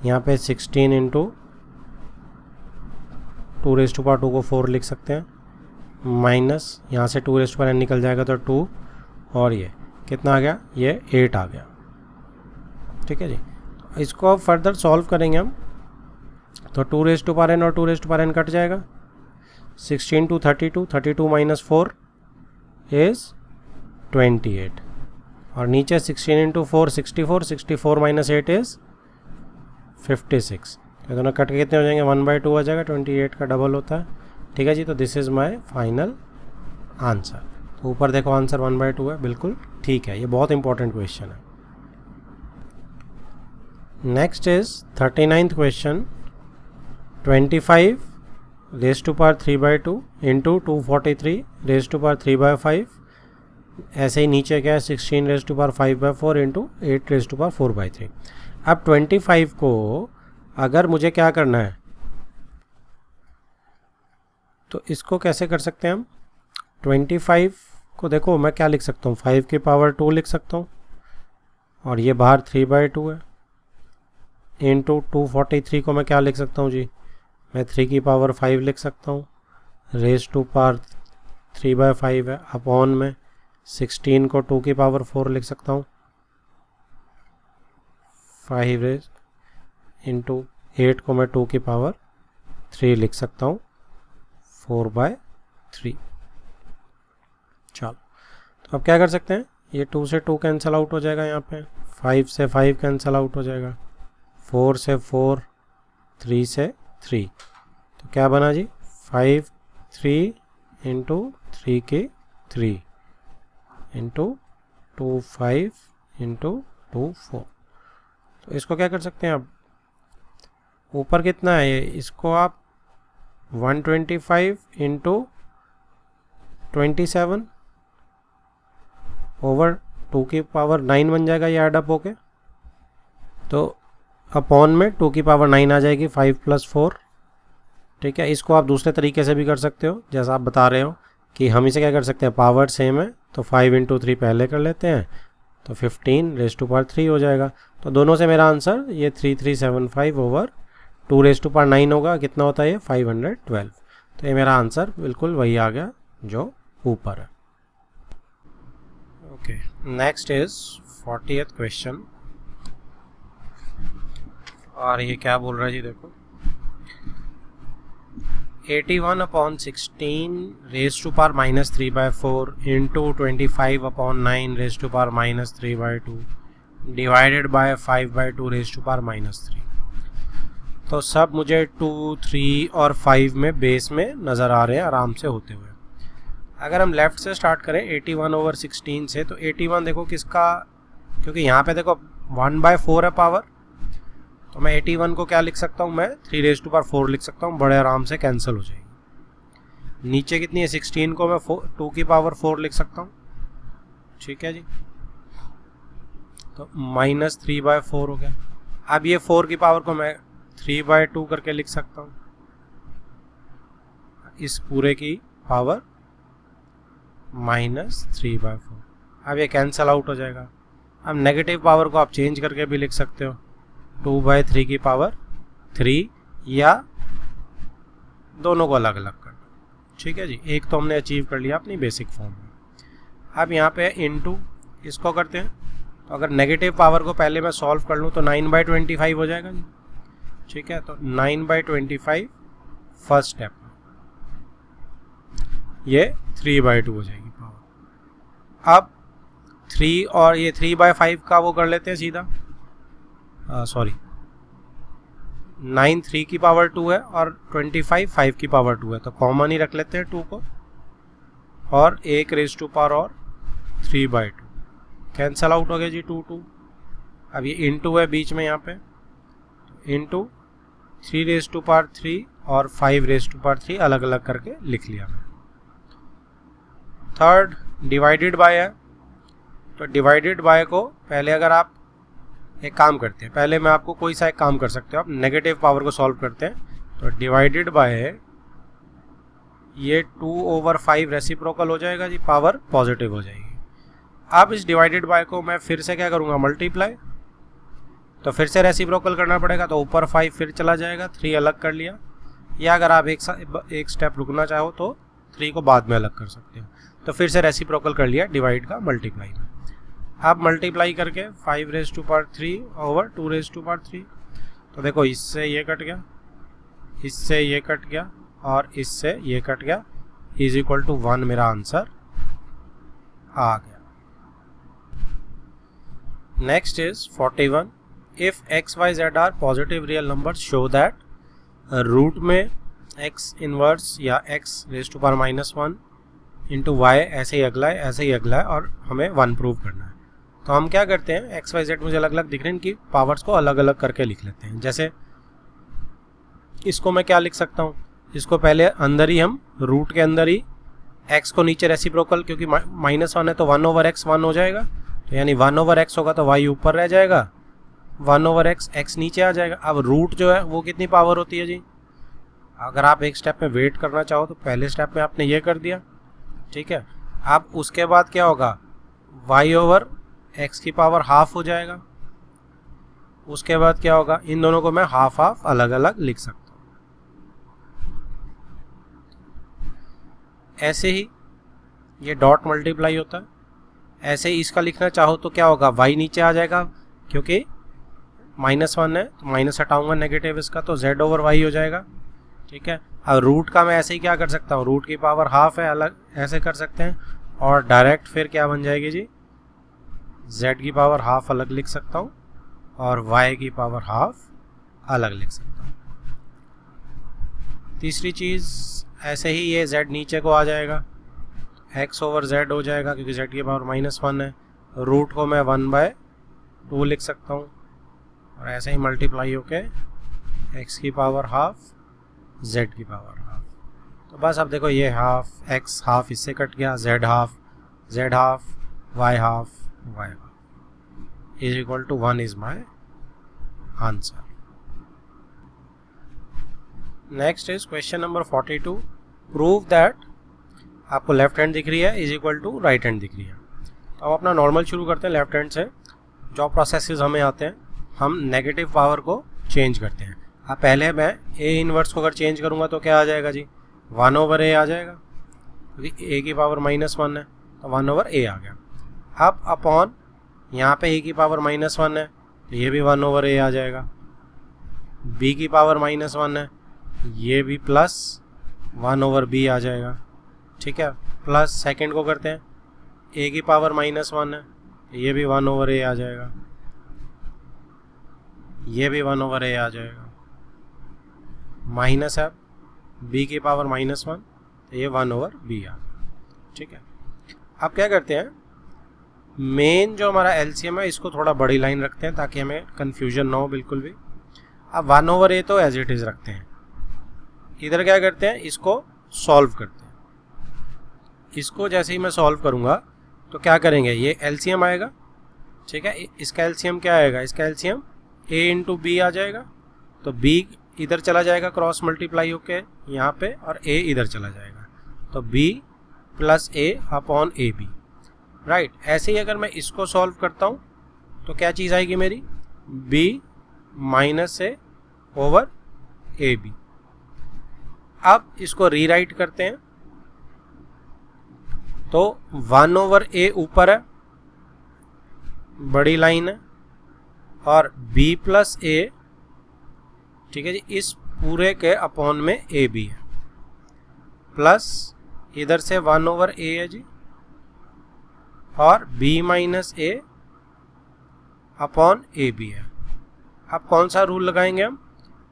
यहाँ पे 16 इंटू 2 को 4 लिख सकते हैं, माइनस यहाँ से 2n निकल जाएगा तो 2, और ये कितना आ गया, ये 8 आ गया, ठीक है जी। इसको अब फर्दर सॉल्व करेंगे हम, तो 2n और 2n कट जाएगा, 16 to 32, 32 minus 4 is 28, और नीचे 16 into 4 64, 64 minus 8 is 56। तो दोनों कट के कितने हो जाएंगे, 1/2 आ जाएगा, 28 का डबल होता है, ठीक है जी। तो this is my final answer. तो ऊपर देखो आंसर 1/2 है, बिल्कुल ठीक है, ये बहुत इंपॉर्टेंट क्वेश्चन है। Next is 39th question, 25 raised to power 3/2 into 243 raised to power 3/5, ऐसे ही नीचे क्या है 16 raised to power 5/4 into 8 raised to power 4/3। अब 25 को अगर मुझे क्या करना है, तो इसको कैसे कर सकते हैं हम, 25 को देखो मैं क्या लिख सकता हूँ, 5 की पावर 2 लिख सकता हूँ, और ये बाहर 3/2 है, इंटू 243 को मैं क्या लिख सकता हूँ जी, मैं 3 की पावर 5 लिख सकता हूँ, रेज टू पावर 3/5 है, अपॉन में 16 को 2 की पावर 4 लिख सकता हूँ, 5 रेज इंटू 8 को मैं 2 की पावर 3 लिख सकता हूँ, 4/3। चलो, तो अब क्या कर सकते हैं, ये 2 से 2 कैंसिल आउट हो जाएगा, यहाँ पे 5 से 5 कैंसिल आउट हो जाएगा, 4 से 4, 3 से 3, तो क्या बना जी, 5 3 इंटू 3 की 3 इंटू 2 5 इंटू 2 4। तो इसको क्या कर सकते हैं, अब ऊपर कितना है ये, इसको आप 125 इंटू 27 ओवर 2 की पावर 9 बन जाएगा, ये एडअप होके, तो अपॉन में 2 की पावर 9 आ जाएगी, 5 + 4, ठीक है। इसको आप दूसरे तरीके से भी कर सकते हो, जैसा आप बता रहे हो कि हम इसे क्या कर सकते हैं, पावर सेम है तो 5 इंटू 3 पहले कर लेते हैं, तो 15 रेज़ टू पावर 3 हो जाएगा। तो दोनों से मेरा आंसर ये 3375 ओवर 2 रेज़ टू पावर 9 होगा। कितना होता है ये 512। तो ये मेरा आंसर बिल्कुल वही आ गया जो ऊपर है। Okay, next is 40th question. और ये क्या बोल रहा है जी, देखो 81/16 raise to power -3/4 into 25/9 raise to power -3/2 divided by 5/2 raise to power -3। तो सब मुझे 2, 3 और 5 में बेस में नज़र आ रहे हैं आराम से होते हुए। अगर हम लेफ़्ट से स्टार्ट करें 81/16 से, तो 81 देखो किसका, क्योंकि यहाँ पे देखो 1/4 है पावर, तो मैं 81 को क्या लिख सकता हूँ, मैं 3 रेज़ टू पावर 4 लिख सकता हूँ, बड़े आराम से कैंसिल हो जाएगी। नीचे कितनी है 16 को मैं 2 की पावर 4 लिख सकता हूँ, ठीक है जी। तो -3/4 हो गया। अब ये 4 की पावर को मैं 3/2 करके लिख सकता हूँ, इस पूरे की पावर -3/4। अब ये कैंसिल आउट हो जाएगा। अब नेगेटिव पावर को आप चेंज करके भी लिख सकते हो, 2/3 की पावर 3, या दोनों को अलग अलग कर दो, ठीक है जी। एक तो हमने अचीव कर लिया अपनी बेसिक फॉर्म में। अब यहाँ पे इनटू इसको करते हैं, तो अगर नेगेटिव पावर को पहले मैं सॉल्व कर लूँ तो 9/25 हो जाएगा जी, ठीक है। तो 9/25 फर्स्ट स्टेप में, ये 3/2 हो जाएगी पावर। अब 3 और ये 3/5 का वो कर लेते हैं सीधा, सॉरी 9 3 की पावर 2 है और 25 5 की पावर 2 है, तो कॉमन ही रख लेते हैं 2 को, और 1 रेज़ टू पावर और 3/2 कैंसल आउट हो गया जी 2 2। अब ये इनटू है बीच में, यहाँ पे इनटू 3 रेज़ टू पावर 3 और 5 रेज़ टू पावर 3 अलग अलग करके लिख लिया मैं। थर्ड डिवाइडेड बाय है, तो डिवाइडेड बाय को पहले अगर आप एक काम करते हैं, पहले मैं आपको कोई सा एक काम कर सकते हो, आप नेगेटिव पावर को सॉल्व करते हैं। तो डिवाइडेड बाय ये 2/5 रेसिप्रोकल हो जाएगा जी, पावर पॉजिटिव हो जाएगी। अब इस डिवाइडेड बाय को मैं फिर से क्या करूँगा, मल्टीप्लाई, तो फिर से रेसिप्रोकल करना पड़ेगा, तो ऊपर 5 फिर चला जाएगा, 3 अलग कर लिया। या अगर आप एक स्टेप रुकना चाहो तो 3 को बाद में अलग कर सकते हो। तो फिर से रेसिप्रोकल कर लिया डिवाइड का मल्टीप्लाई में। अब मल्टीप्लाई करके 5 raise to power 3 over 2 raise to power 3, तो देखो इससे ये कट गया, इससे ये कट गया और इससे ये कट गया, इज इक्वल टू 1 मेरा आंसर आ गया। Next is 41। If x, y, z are positive real numbers show that root में x इनवर्स या x raise to power -1 into y ऐसे ही अगला है, ऐसे ही अगला है, और हमें 1 प्रूव करना है। तो हम क्या करते हैं, x, y, z मुझे अलग अलग दिख रहे हैं, इनकी पावर्स को अलग अलग करके लिख लेते हैं। जैसे इसको मैं क्या लिख सकता हूँ, इसको पहले अंदर ही हम रूट के अंदर ही x को नीचे रेसिप्रोकल, क्योंकि -1 है तो 1/x 1 हो जाएगा, तो यानी 1/x होगा तो y ऊपर रह जाएगा, 1/x x नीचे आ जाएगा। अब रूट जो है वो कितनी पावर होती है जी, अगर आप एक स्टेप में वेट करना चाहो तो पहले स्टेप में आपने ये कर दिया, ठीक है। अब उसके बाद क्या होगा, y/x की पावर हाफ हो जाएगा। उसके बाद क्या होगा, इन दोनों को मैं हाफ हाफ अलग अलग लिख सकता हूँ। ऐसे ही ये डॉट मल्टीप्लाई होता है, ऐसे ही इसका लिखना चाहो तो क्या होगा, y नीचे आ जाएगा, क्योंकि -1 है तो माइनस हटाऊंगा नेगेटिव इसका, तो z/y हो जाएगा, ठीक है। अब रूट का मैं ऐसे ही क्या कर सकता हूँ, रूट की पावर हाफ है, अलग ऐसे कर सकते हैं, और डायरेक्ट फिर क्या बन जाएगी जी, z की पावर हाफ अलग लिख सकता हूँ और y की पावर हाफ अलग लिख सकता हूँ। तीसरी चीज़, ऐसे ही ये z नीचे को आ जाएगा, x/z हो जाएगा, क्योंकि z की पावर -1 है। रूट को मैं 1/2 लिख सकता हूँ, और ऐसे ही मल्टीप्लाई होके x की पावर हाफ, z की पावर हाफ। तो बस अब देखो ये हाफ, x हाफ इससे कट गया, z half, y half, y half is equal to 1 is my answer. Next is question number 42। Prove that, आपको लेफ्ट हैंड दिख रही है is equal to right hand दिख रही है, तो अब अपना नॉर्मल शुरू करते हैं लेफ्ट हैंड से। जो प्रोसेसेस हमें आते हैं हम नेगेटिव पावर को चेंज करते हैं। अब पहले मैं ए इनवर्स को अगर चेंज करूँगा तो क्या आ जाएगा जी, 1/a आ जाएगा, क्योंकि a की पावर -1 है तो 1/a आ गया। अब अपॉन यहाँ पे a की पावर -1 है तो ये भी 1/a आ जाएगा, b की पावर -1 है ये भी प्लस 1/b आ जाएगा, ठीक है। प्लस सेकंड को करते हैं, a की पावर -1 है तो ये भी 1/a आ जाएगा, ये भी 1/a आ जाएगा, माइनस है b की पावर -1 तो ये 1/b आ गया, ठीक है। अब क्या करते हैं, मेन जो हमारा एलसीएम है इसको थोड़ा बड़ी लाइन रखते हैं ताकि हमें कन्फ्यूजन ना हो बिल्कुल भी। अब 1/a तो एज इट इज़ रखते हैं। इधर क्या करते हैं, इसको सॉल्व करते हैं। इसको जैसे ही मैं सॉल्व करूँगा तो क्या करेंगे, ये एलसीएम आएगा, ठीक है। इसका एलसीएम क्या आएगा, इसका एलसीएम a इंटू बी आ जाएगा, तो b इधर चला जाएगा क्रॉस मल्टीप्लाई होके यहाँ पे, और a इधर चला जाएगा, तो b plus a upon a b, right. ऐसे ही अगर मैं इसको सॉल्व करता हूँ तो क्या चीज़ आएगी मेरी, b minus a over a b. अब इसको रीराइट करते हैं तो 1/a ऊपर है, बड़ी लाइन है, और b प्लस a, ठीक है जी, इस पूरे के अपॉन में a भी है, प्लस इधर से 1/a है जी, और b minus a upon a भी है। अब कौन सा रूल लगाएंगे हम,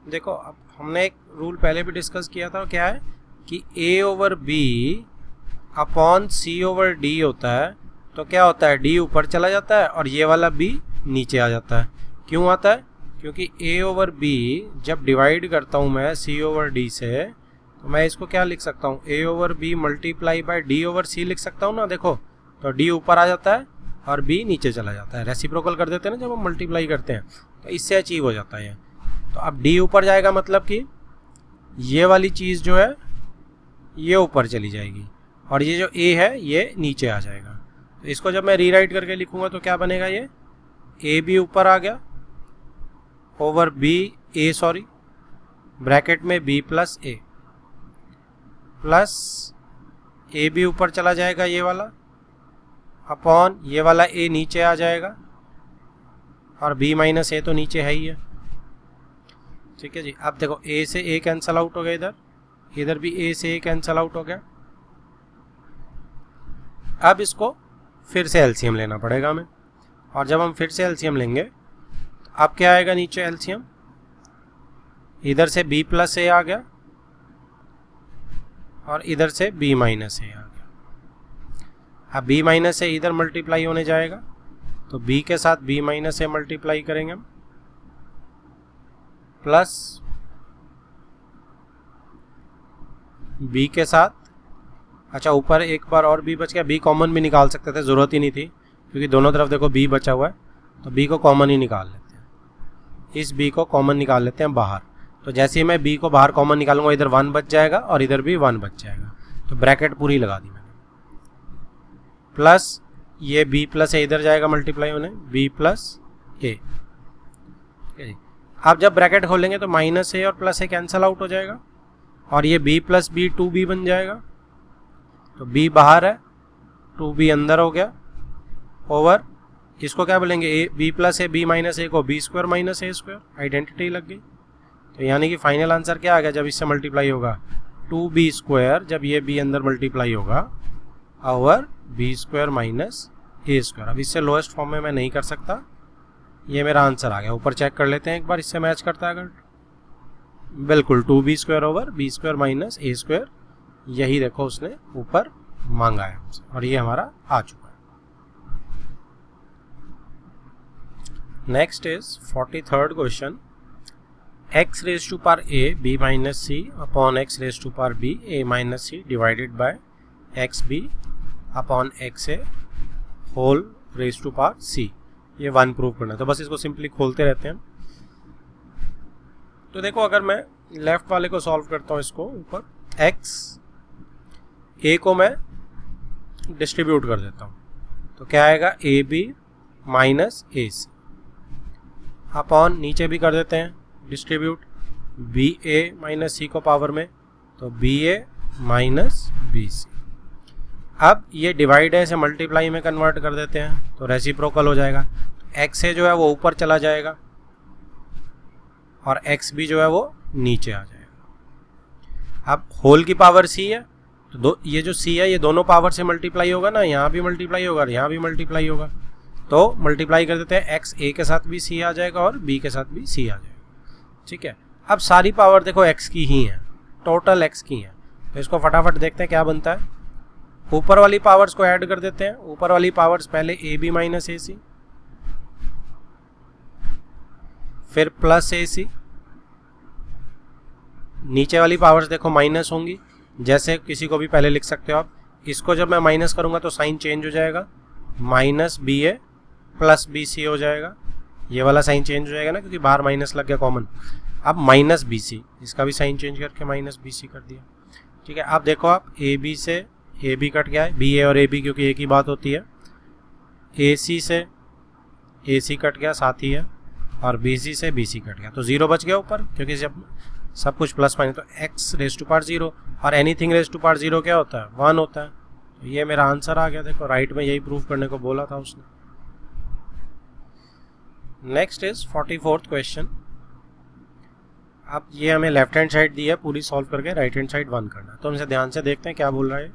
देखो अब हमने एक रूल पहले भी डिस्कस किया था, क्या है कि a over b upon c over d होता है, तो क्या होता है, d ऊपर चला जाता है और ये वाला b नीचे आ जाता है। क्यों आता है, क्योंकि a ओवर b जब डिवाइड करता हूँ मैं c ओवर d से, तो मैं इसको क्या लिख सकता हूँ, a over b multiply by d over c लिख सकता हूँ ना। देखो तो d ऊपर आ जाता है और b नीचे चला जाता है, रेसिप्रोकल कर देते हैं ना जब हम मल्टीप्लाई करते हैं, तो इससे अचीव हो जाता है। तो अब d ऊपर जाएगा मतलब कि ये वाली चीज़ जो है ये ऊपर चली जाएगी, और ये जो a है ये नीचे आ जाएगा। तो इसको जब मैं रीराइट करके लिखूंगा तो क्या बनेगा, ये a भी ऊपर आ गया ओवर ब्रैकेट में b plus a, plus a भी ऊपर चला जाएगा ये वाला, अपॉन ये वाला a नीचे आ जाएगा, और b माइनस a तो नीचे है ही है, ठीक है जी। अब देखो a से a कैंसल आउट हो गया, इधर भी a से a कैंसल आउट हो गया। अब इसको फिर से एलसीएम लेना पड़ेगा हमें, और जब हम फिर से एलसीएम लेंगे तो अब क्या आएगा नीचे एलसीएम, इधर से b प्लस a आ गया और इधर से b माइनस a आ गया। अब b माइनस a इधर मल्टीप्लाई होने जाएगा, तो b के साथ b माइनस a मल्टीप्लाई करेंगे हम, प्लस b के साथ, अच्छा ऊपर एक बार और b बच गया, b कॉमन भी निकाल सकते थे, ज़रूरत ही नहीं थी क्योंकि दोनों तरफ देखो b बचा हुआ है, तो b को कॉमन ही निकाल लेते हैं, इस b को कॉमन निकाल लेते हैं बाहर। तो जैसे ही मैं b को बाहर कॉमन निकालूंगा इधर 1 बच जाएगा और इधर भी 1 बच जाएगा, तो ब्रैकेट पूरी लगा दी मैंने, प्लस ये b प्लस a इधर जाएगा मल्टीप्लाई होने, b प्लस a। अब जब ब्रैकेट खोलेंगे तो माइनस a और प्लस a कैंसल आउट हो जाएगा, और ये b प्लस b 2b बन जाएगा, तो b बाहर है 2b अंदर हो गया, ओवर इसको क्या बोलेंगे, a b plus a b minus a को b square minus a square, identity लग गई। तो यानी कि फाइनल आंसर क्या आ गया जब इससे मल्टीप्लाई होगा, 2b स्क्वायर जब ये b अंदर मल्टीप्लाई होगा over b square minus a square. अब इससे लोएस्ट फॉर्म में मैं नहीं कर सकता, ये मेरा आंसर आ गया। ऊपर चेक कर लेते हैं एक बार, इससे मैच करता है अगर, बिल्कुल 2b square over b square minus a square, यही देखो उसने ऊपर मांगा है हमसे, और ये हमारा आ चुका है। Next is 43rd question, x raise to power a b minus c upon x raise to power b a minus c divided by xb upon xa whole raise to power c, ये 1 prove करना है। तो बस इसको simply खोलते रहते हैं। तो देखो अगर मैं लेफ्ट वाले को सॉल्व करता हूँ, इसको ऊपर x a को मैं डिस्ट्रीब्यूट कर देता हूँ, तो क्या आएगा a b minus a c upon नीचे भी कर देते हैं distribute b a minus c को पावर में, तो b a minus b c. अब ये डिवाइड है, इसे मल्टीप्लाई में कन्वर्ट कर देते हैं तो रेसिप्रोकल हो जाएगा। एक्स ए जो है वो ऊपर चला जाएगा और एक्स बी जो है वो नीचे आ जाएगा। अब होल की पावर सी है तो ये जो सी है ये दोनों पावर से मल्टीप्लाई होगा ना, यहाँ भी मल्टीप्लाई होगा और यहाँ भी मल्टीप्लाई होगा, तो मल्टीप्लाई कर देते हैं। एक्स ए के साथ भी सी आ जाएगा और बी के साथ भी सी आ जाएगा। ठीक है, अब सारी पावर देखो एक्स की ही है, टोटल एक्स की है, तो इसको फटाफट देखते हैं क्या बनता है। ऊपर वाली पावर्स को ऐड कर देते हैं। ऊपर वाली पावर्स पहले ए बी माइनस ए सी, फिर प्लस ए सी। नीचे वाली पावर्स देखो माइनस होंगी, जैसे किसी को भी पहले लिख सकते हो आप। इसको जब मैं माइनस करूंगा तो साइन चेंज हो जाएगा, माइनस बी ए प्लस बी सी हो जाएगा। ये वाला साइन चेंज हो जाएगा ना, क्योंकि बाहर माइनस लग गया कॉमन। अब माइनस बी सी, इसका भी साइन चेंज करके माइनस बी सी कर दिया। ठीक है, अब देखो आप ए बी से ए बी कट गया है, बी ए और ए बी क्योंकि एक ही बात होती है। ए सी से ए सी कट गया, साथ ही है, और बी सी से बी सी कट गया, तो जीरो बच गया ऊपर, क्योंकि जब सब कुछ प्लस माइनस तो x raise to power zero, और anything raise to power zero क्या होता है, 1 होता है। तो ये मेरा आंसर आ गया। देखो राइट में यही प्रूफ करने को बोला था उसने। Next is 44th question. अब ये हमें लेफ्ट हैंड साइड दी है, पूरी सॉल्व करके राइट हैंड साइड 1 करना है, तो हमसे ध्यान से देखते हैं क्या बोल रहा है।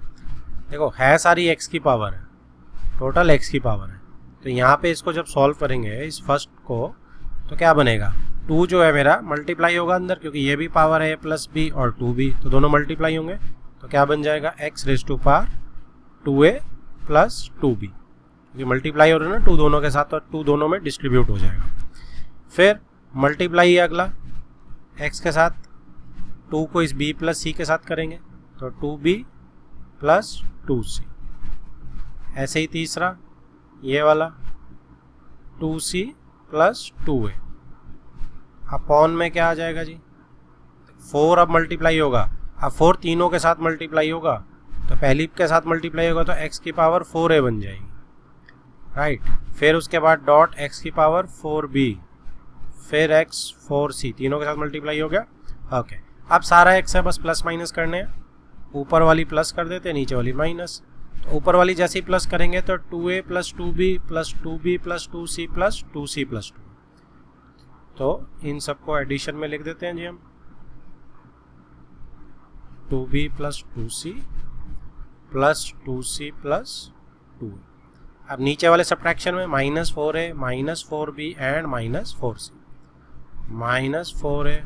देखो है सारी एक्स की पावर है, टोटल एक्स की पावर है, तो यहाँ पे इसको जब सॉल्व करेंगे इस फर्स्ट को, तो क्या बनेगा, 2 जो है मेरा मल्टीप्लाई होगा अंदर, क्योंकि ये भी पावर है प्लस बी और 2 भी, तो दोनों मल्टीप्लाई होंगे, तो क्या बन जाएगा x raise to power 2a plus 2b, क्योंकि मल्टीप्लाई हो रहा है ना 2 दोनों के साथ, तो 2 दोनों में डिस्ट्रीब्यूट हो जाएगा। फिर मल्टीप्लाई है अगला x के साथ, 2 को इस b प्लस c के साथ करेंगे तो 2b प्लस 2c। ऐसे ही तीसरा ये वाला 2c प्लस 2a अपॉन में क्या आ जाएगा जी, 4 अब मल्टीप्लाई होगा। अब 4 तीनों के साथ मल्टीप्लाई होगा, तो पहली के साथ मल्टीप्लाई होगा तो x की पावर 4a बन जाएगी, राइट। फिर उसके बाद डॉट x की पावर 4b, फिर x 4c, तीनों के साथ मल्टीप्लाई हो गया। ओके, अब सारा x है, बस प्लस माइनस करने हैं। ऊपर वाली प्लस कर देते हैं, नीचे वाली माइनस। तो ऊपर वाली जैसे ही प्लस करेंगे तो 2a plus 2b plus 2b plus 2c plus 2c plus 2। तो इन सबको एडिशन में लिख देते हैं जी हम, 2b plus 2c plus 2c plus 2। अब नीचे वाले सब्ट्रैक्शन में minus 4a minus 4b and minus 4c, minus 4a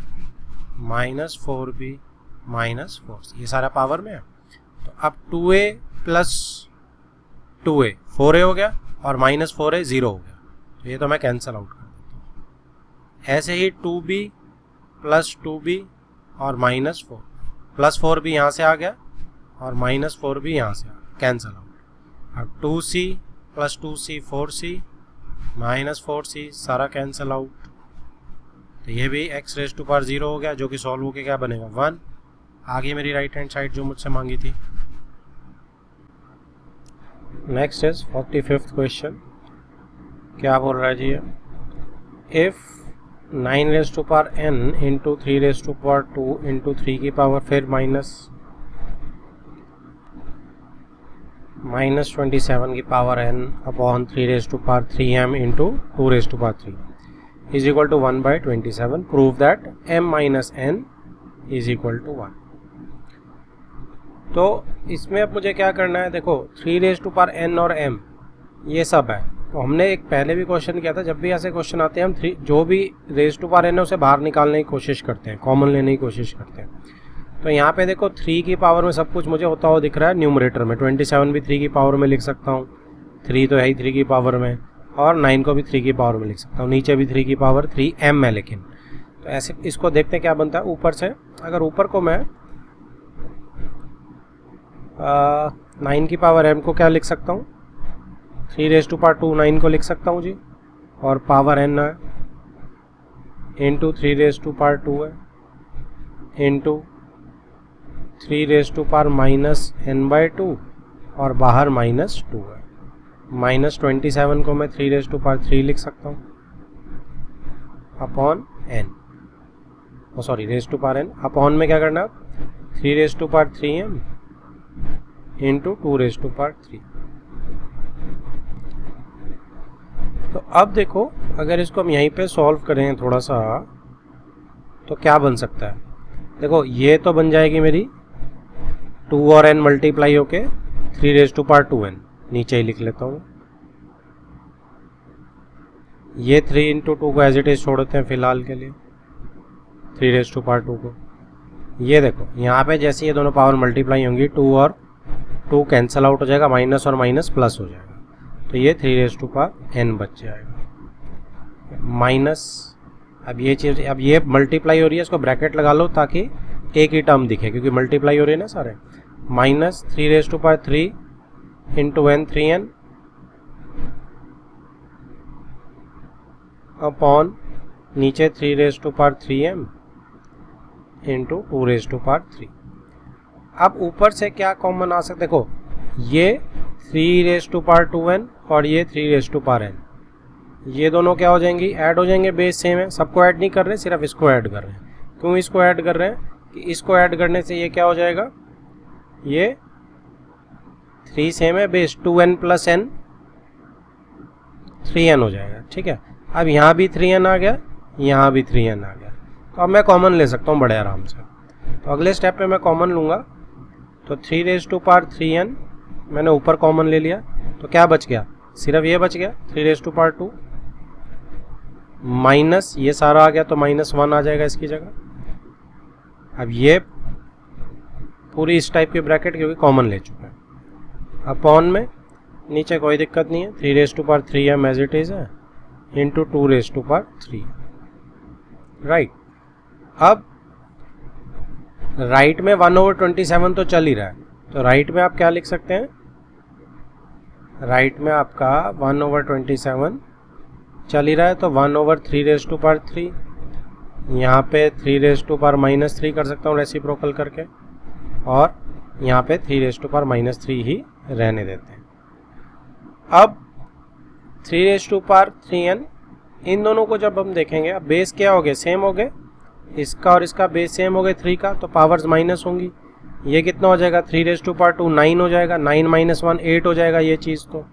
minus 4b minus 4c, ये सारा पावर में है। तो अब 2a प्लस 2a 4a हो गया और माइनस 4a 0 हो गया, तो ये तो मैं कैंसिल आउट कर देता हूँ। ऐसे ही 2b प्लस 2b और माइनस 4, प्लस 4b यहाँ से आ गया और माइनस 4b यहाँ से आ गया, कैंसिल आउट। अब 2c plus 2c 4c minus 4c, सारा कैंसिल आउट। तो ये भी x रेज टू पावर 0 हो गया, जो कि सॉल्व होके क्या बनेगा 1। आगे मेरी राइट हैंड साइड जो मुझसे मांगी थी। Next is 45th question. क्या बोल रहा है जी, if 9 raise to power n into 3 raise to power 2 into 3 की पावर फिर माइनस 27 की power n upon 3 raise to power 3m into 2 raise to power 3 is equal to 1/27, prove that m minus n is equal to 1। तो इसमें अब मुझे क्या करना है, देखो 3 रेज टू पावर n और m ये सब है। तो हमने एक पहले भी क्वेश्चन किया था, जब भी ऐसे क्वेश्चन आते हैं हम जो भी रेज टू पावर n है उसे बाहर निकालने की कोशिश करते हैं, कॉमन लेने की कोशिश करते हैं। तो यहाँ पे देखो 3 की पावर में सब कुछ मुझे होता हुआ दिख रहा है न्यूमरेटर में, 27 भी 3 की पावर में लिख सकता हूँ, 3 तो है ही 3 की पावर में, और 9 को भी 3 की पावर में लिख सकता हूँ, नीचे भी 3 की पावर 3m है। लेकिन तो ऐसे इसको देखते हैं क्या बनता है ऊपर से। अगर ऊपर को मैं 9 की पावर m को क्या लिख सकता हूँ, 3 रेज टू पावर 2 9 को लिख सकता हूँ जी, और पावर n है इंटू 3 रेज टू पावर 2 है into 3 raise to power minus n/2 और बाहर -2 है, -27 को मैं 3⁻³ लिख सकता हूँ upon n, sorry (n) upon में क्या करना, 3⁻³ इंटू 2⁻³। तो अब देखो, अगर इसको हम यहीं पे सॉल्व करें थोड़ा सा, तो क्या बन सकता है। देखो ये तो बन जाएगी मेरी 2 और n मल्टीप्लाई होके 3⁻²n, नीचे ही लिख लेता हूँ। ये 3 इंटू 2 को एज इट इज छोड़ते हैं फिलहाल के लिए, 3⁻² को। ये देखो यहाँ पे जैसे ये दोनों पावर मल्टीप्लाई होंगी, 2 और 2 कैंसिल आउट हो जाएगा, माइनस और माइनस प्लस हो जाएगा, तो ये 3⁻n बच जाएगा माइनस। अब ये चीज़, अब ये मल्टीप्लाई हो रही है, इसको ब्रैकेट लगा लो ताकि एक ही टर्म दिखे, क्योंकि मल्टीप्लाई हो रही है ना सारे। Minus 3⁻³ into n 3n upon नीचे 3⁻³ इंटू 2⁻³। अब ऊपर से क्या कॉमन आ सकता है, देखो ये 3⁻²n और ये 3⁻n, ये दोनों क्या हो जाएंगी, ऐड हो जाएंगे, बेस सेम है। सबको ऐड नहीं कर रहे, सिर्फ इसको ऐड कर रहे हैं। क्यों इसको ऐड कर रहे हैं कि इसको ऐड करने से ये क्या हो जाएगा, ये 3 सेम है, base 2n plus n 3n हो जाएगा। ठीक है, अब यहाँ भी 3n आ गया, यहाँ भी 3n आ गया, तो अब मैं कॉमन ले सकता हूँ बड़े आराम से। तो अगले स्टेप पे मैं कॉमन लूँगा, तो 3⁻³ मैंने ऊपर कॉमन ले लिया, तो क्या बच गया, सिर्फ ये बच गया 3⁻², माइनस ये सारा आ गया, तो -1 आ जाएगा इसकी जगह। अब ये पूरी इस टाइप की ब्रैकेट क्योंकि कॉमन ले चुका है, अपॉन में नीचे कोई दिक्कत नहीं है, 3⁻³ एज इट इज है इंटू 2⁻³ राइट। अब राइट में 1/27 तो चल ही रहा है, तो राइट में आप क्या लिख सकते हैं, राइट में आपका 1/27 चल ही रहा है, तो 1/3⁻³, यहाँ पे 3⁻³ कर सकता हूँ रेसिप्रोकल करके, और यहाँ पे 3⁻³ ही रहने देते हैं। अब 3⁻3n, इन दोनों को जब हम देखेंगे, अब बेस क्या हो गए, सेम हो गए, इसका और इसका बेस सेम हो गए 3 का, तो पावर्स माइनस होंगी। ये कितना हो जाएगा, 3⁻² 9 हो जाएगा, 9 - 1 8 हो जाएगा ये चीज़ तो।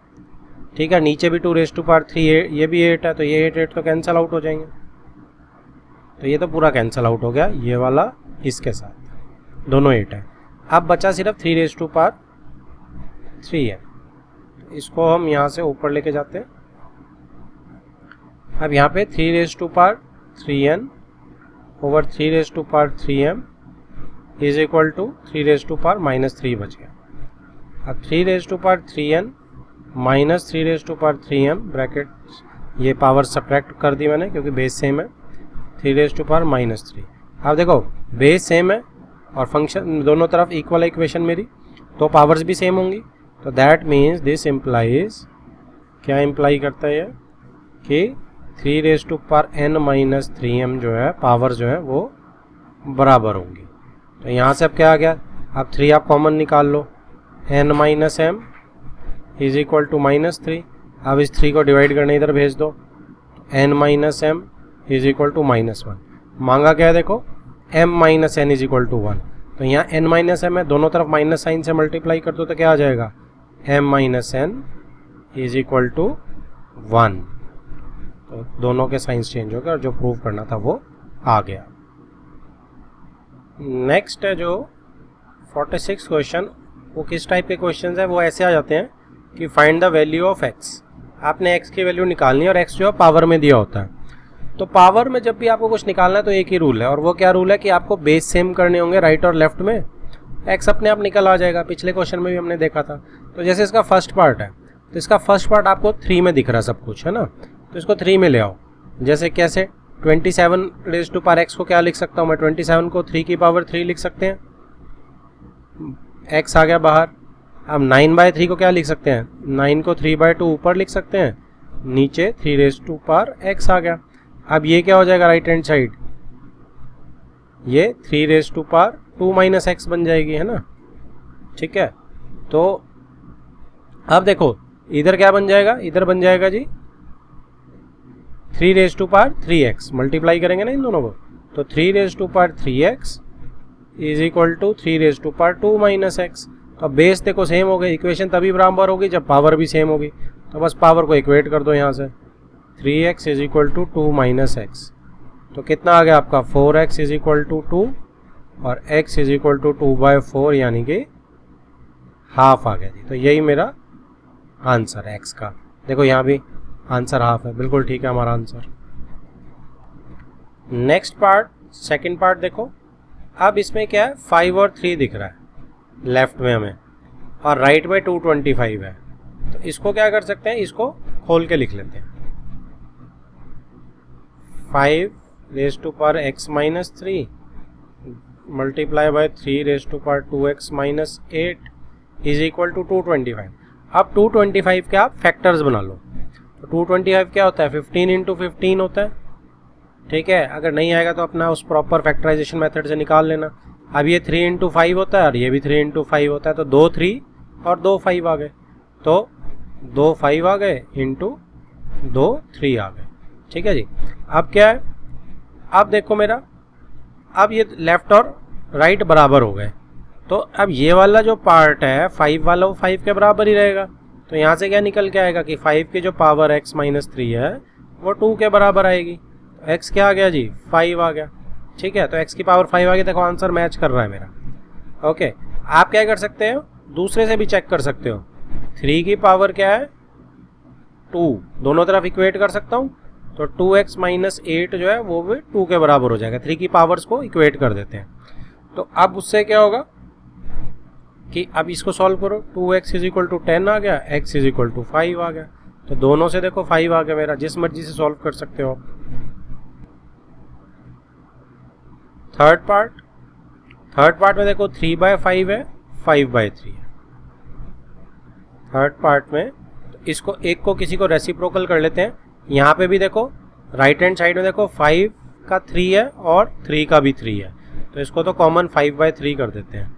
ठीक है, नीचे भी 2⁻3 ये भी 8 है, तो ये 8 तो कैंसिल आउट हो जाएंगे, तो ये तो पूरा कैंसिल आउट हो गया, ये वाला इसके साथ दोनों 8 है। अब बचा सिर्फ 3⁻3 है, इसको हम यहाँ से ऊपर लेके जाते हैं। अब यहाँ पे 3⁻3n over 3⁻3m is equal to 3⁻³ बच गया। अब 3⁻3n माइनस 3⁻3m ब्रैकेट, ये पावर सब्ट्रैक्ट कर दी मैंने क्योंकि बेस सेम है, 3⁻³ अब देखो बेस सेम है और फंक्शन दोनों तरफ इक्वल है इक्वेशन मेरी, तो पावर्स भी सेम होंगी, तो दैट मीन्स दिस इम्प्लाइज, क्या इम्प्लाई करता है ये कि 3⁻n-3m जो है पावर जो है वो बराबर होंगी। तो यहाँ से अब क्या आ गया, अब 3 आप कॉमन निकाल लो, n - m is equal to -3। अब इस 3 को डिवाइड करने इधर भेज दो, n - m is equal to -1। मांगा क्या है देखो, m - n is equal to 1, तो यहाँ n - m है, दोनों तरफ माइनस साइन से मल्टीप्लाई कर दो तो क्या आ जाएगा, m - n is equal to 1। तो दोनों के साइंस चेंज हो गए और जो प्रूव करना था वो आ गया। नेक्स्ट है जो 46 क्वेश्चन, वो किस टाइप के क्वेश्चन है, वो ऐसे आ जाते हैं कि find the value of x। आपने x की वैल्यू निकालनी है और x जो है पावर में दिया होता है। तो पावर में जब भी आपको कुछ निकालना है तो एक ही रूल है, और वो क्या रूल है कि आपको बेस सेम करने होंगे राइट और लेफ्ट में, x अपने आप निकल आ जाएगा। पिछले क्वेश्चन में भी हमने देखा था। तो जैसे इसका फर्स्ट पार्ट है, तो इसका फर्स्ट पार्ट आपको 3 में दिख रहा सब कुछ है ना, तो इसको 3 में ले आओ। जैसे कैसे, 27⁻x को क्या लिख सकता हूँ मैं, 27 को 3 की पावर 3 लिख सकते हैं, x आ गया बाहर। अब 9/3 को क्या लिख सकते हैं, 9 को 3/2 ऊपर लिख सकते हैं, नीचे 3⁻x आ गया। अब ये क्या हो जाएगा राइट हैंड साइड, ये 3⁻2 - x बन जाएगी है ना। ठीक है, तो अब देखो इधर क्या बन जाएगा, इधर बन जाएगा जी 3 raise to power 3x, multiply करेंगे ना इन दोनों को, तो 3 raise to power 3x is equal to 3 raise to power 2 minus x. तो बेस देखो सेम हो गई, इक्वेशन तभी बराबर होगी जब पावर भी सेम होगी, तो बस पावर को इक्वेट कर दो यहाँ से, 3x is equal to 2 minus x. तो कितना आ गया आपका 4x इज इक्वल टू 2 और x इज इक्वल टू 2/4 यानी कि हाफ आ गया जी। तो यही मेरा आंसर है x का। देखो यहाँ भी आंसर हाफ है, बिल्कुल ठीक है हमारा answer. Next part, second part देखो। अब इसमें क्या है, 5 और 3 दिख रहा है लेफ्ट में हमें, और राइट में 225 है। तो इसको क्या कर सकते हैं, इसको खोल के लिख लेते हैं। 5 raise to power x minus 3 multiply by 3 raise to power 2x minus 8 is equal to 225। अब 225 के आप फैक्टर्स बना लो। तो 225 क्या होता है, 15 इंटू 15 होता है, ठीक है। अगर नहीं आएगा तो अपना उस प्रॉपर फैक्टराइजेशन मेथड से निकाल लेना। अब ये 3 इंटू 5 होता है और ये भी 3 इंटू 5 होता है, तो 2 3 और 2 5 आ गए, तो 2 5 आ गए इंटू 2 3 आ गए, ठीक है जी। अब क्या है, अब देखो मेरा, अब ये लेफ्ट और राइट बराबर हो गए, तो अब ये वाला जो पार्ट है 5 वाला वो 5 के बराबर ही रहेगा। तो यहाँ से क्या निकल के आएगा कि 5 की जो पावर x माइनस 3 है वो 2 के बराबर आएगी। तो x क्या आ गया जी, 5 आ गया, ठीक है। तो x की पावर 5 आ गई, देखो आंसर मैच कर रहा है मेरा। ओके, आप क्या कर सकते हो, दूसरे से भी चेक कर सकते हो। 3 की पावर क्या है 2, दोनों तरफ इक्वेट कर सकता हूँ, तो 2x माइनस 8 जो है वो भी 2 के बराबर हो जाएगा। 3 की पावर्स को इक्वेट कर देते हैं। तो अब उससे क्या होगा कि अब इसको सॉल्व करो, 2x इज इक्वल टू 10 आ गया, x इज इक्वल टू 5 आ गया। तो दोनों से देखो 5 आ गया मेरा, जिस मर्जी से सॉल्व कर सकते हो। थर्ड पार्ट में देखो 3/5 है, 5/3 है थर्ड पार्ट में। तो इसको एक को किसी को रेसिप्रोकल कर लेते हैं। यहाँ पे भी देखो राइट हैंड साइड में देखो 5 का 3 है और 3 का भी 3 है, तो इसको तो कॉमन 5/3 कर देते हैं।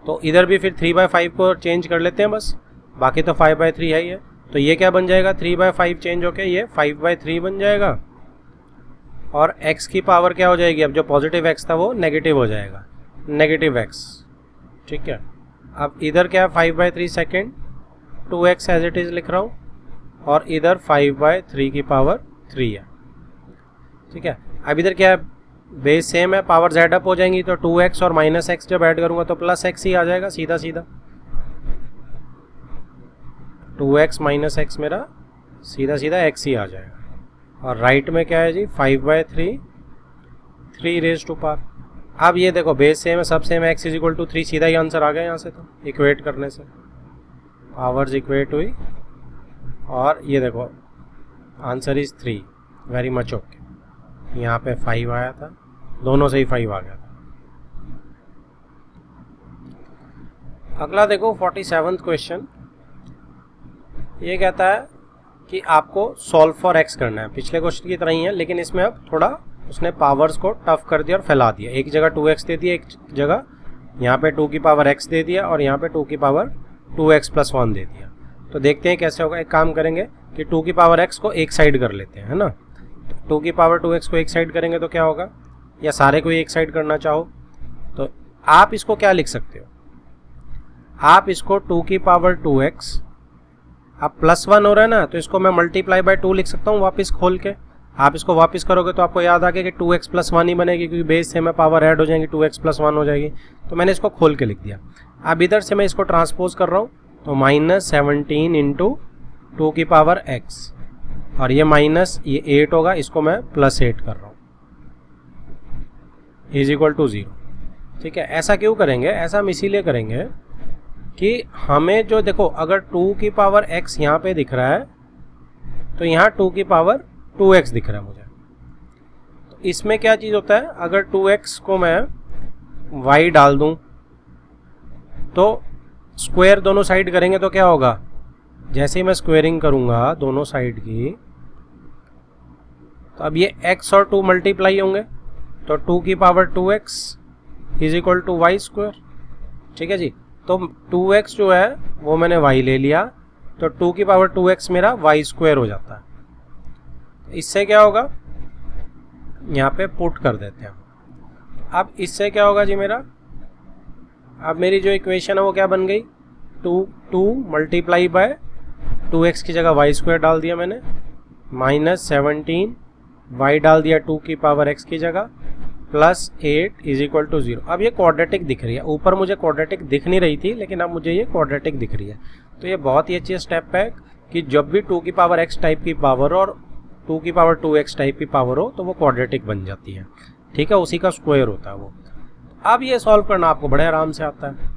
तो इधर भी फिर 3/5 को चेंज कर लेते हैं बस, बाकी तो 5/3 है ही है। तो ये क्या बन जाएगा, 3/5 चेंज होके ये 5/3 बन जाएगा, और x की पावर क्या हो जाएगी, अब जो पॉजिटिव x था वो नेगेटिव हो जाएगा, नेगेटिव x, ठीक है। अब इधर क्या है 5/3 second, 2x as it is लिख रहा हूँ, और इधर 5/3 की पावर 3 है, ठीक है। अब इधर क्या है, बेस सेम है, पावर z अप हो जाएंगी, तो 2x और माइनस x जब ऐड करूंगा तो प्लस x ही आ जाएगा सीधा सीधा। 2x माइनस x मेरा सीधा सीधा x ही आ जाएगा। और राइट में क्या है जी 5/3 3 रेज टू पावर। अब ये देखो बेस सेम है, सब सेम है, x इज इक्वल टू 3, सीधा ही आंसर आ गया यहाँ से। तो इक्वेट करने से पावर्स इक्वेट हुई, और ये देखो answer is 3, very much okay. यहाँ पे 5 आया था, दोनों से ही 5 आ गया था। अगला देखो 47वां क्वेश्चन, ये कहता है कि आपको सॉल्व फॉर x करना है। पिछले क्वेश्चन की तरह ही है, लेकिन इसमें अब थोड़ा उसने पावर्स को टफ कर दिया और फैला दिया। एक जगह 2x दे दिया, एक जगह यहाँ पे 2 की पावर x दे दिया, और यहाँ पे 2 की पावर 2x प्लस 1 दे दिया। तो देखते हैं कैसे होगा। एक काम करेंगे कि 2 की पावर x को एक साइड कर लेते हैं, है ना। 2 की पावर 2x को एक साइड करेंगे तो क्या होगा, या सारे को एक साइड करना चाहो तो आप इसको क्या लिख सकते हो, आप इसको 2 की पावर 2x, अब प्लस 1 हो रहा है ना, तो इसको मैं मल्टीप्लाई बाय 2 लिख सकता हूँ वापस खोल के। आप इसको वापस करोगे तो आपको याद आ गया कि 2x प्लस 1 ही बनेगी, क्योंकि बेस से में पावर ऐड हो जाएंगी, 2x प्लस 1 हो जाएगी। तो मैंने इसको खोल के लिख दिया। अब इधर से मैं इसको ट्रांसपोज कर रहा हूँ, तो -17 इंटू 2 की पावर x, और ये माइनस ये 8 होगा, इसको मैं +8 कर रहा हूँ, इज इक्वल टू 0, ठीक है। ऐसा क्यों करेंगे, ऐसा हम इसीलिए करेंगे कि हमें जो देखो अगर 2 की पावर x यहाँ पे दिख रहा है, तो यहाँ 2 की पावर 2x दिख रहा है मुझे। तो इसमें क्या चीज़ होता है, अगर 2x को मैं y डाल दूँ तो स्क्वायर दोनों साइड करेंगे तो क्या होगा, जैसे ही मैं स्क्वेयरिंग करूँगा दोनों साइड की, तो अब ये x और 2 मल्टीप्लाई होंगे, तो 2 की power 2x is equal to y square, ठीक है जी। तो 2x जो है वो मैंने y ले लिया, तो 2 की पावर 2x मेरा वाई स्क्वायर हो जाता है। इससे क्या होगा, यहाँ पे पुट कर देते हैं। अब इससे क्या होगा जी मेरा, अब मेरी जो इक्वेशन है वो क्या बन गई, 2 मल्टीप्लाई बाय 2x की जगह वाई स्क्वायर डाल दिया मैंने, माइनस 17 y डाल दिया 2 की पावर x की जगह, प्लस 8 इज इक्वल टू 0। अब ये क्वाड्रेटिक दिख रही है, ऊपर मुझे क्वाड्रेटिक दिख नहीं रही थी लेकिन अब मुझे ये क्वाड्रेटिक दिख रही है। तो ये बहुत ही अच्छी स्टेप है कि जब भी 2 की पावर x टाइप की पावर और 2 की पावर 2x टाइप की पावर हो तो वो क्वाड्रेटिक बन जाती है, ठीक है, उसी का स्क्वायर होता है वो। अब ये सॉल्व करना आपको बड़े आराम से आता है।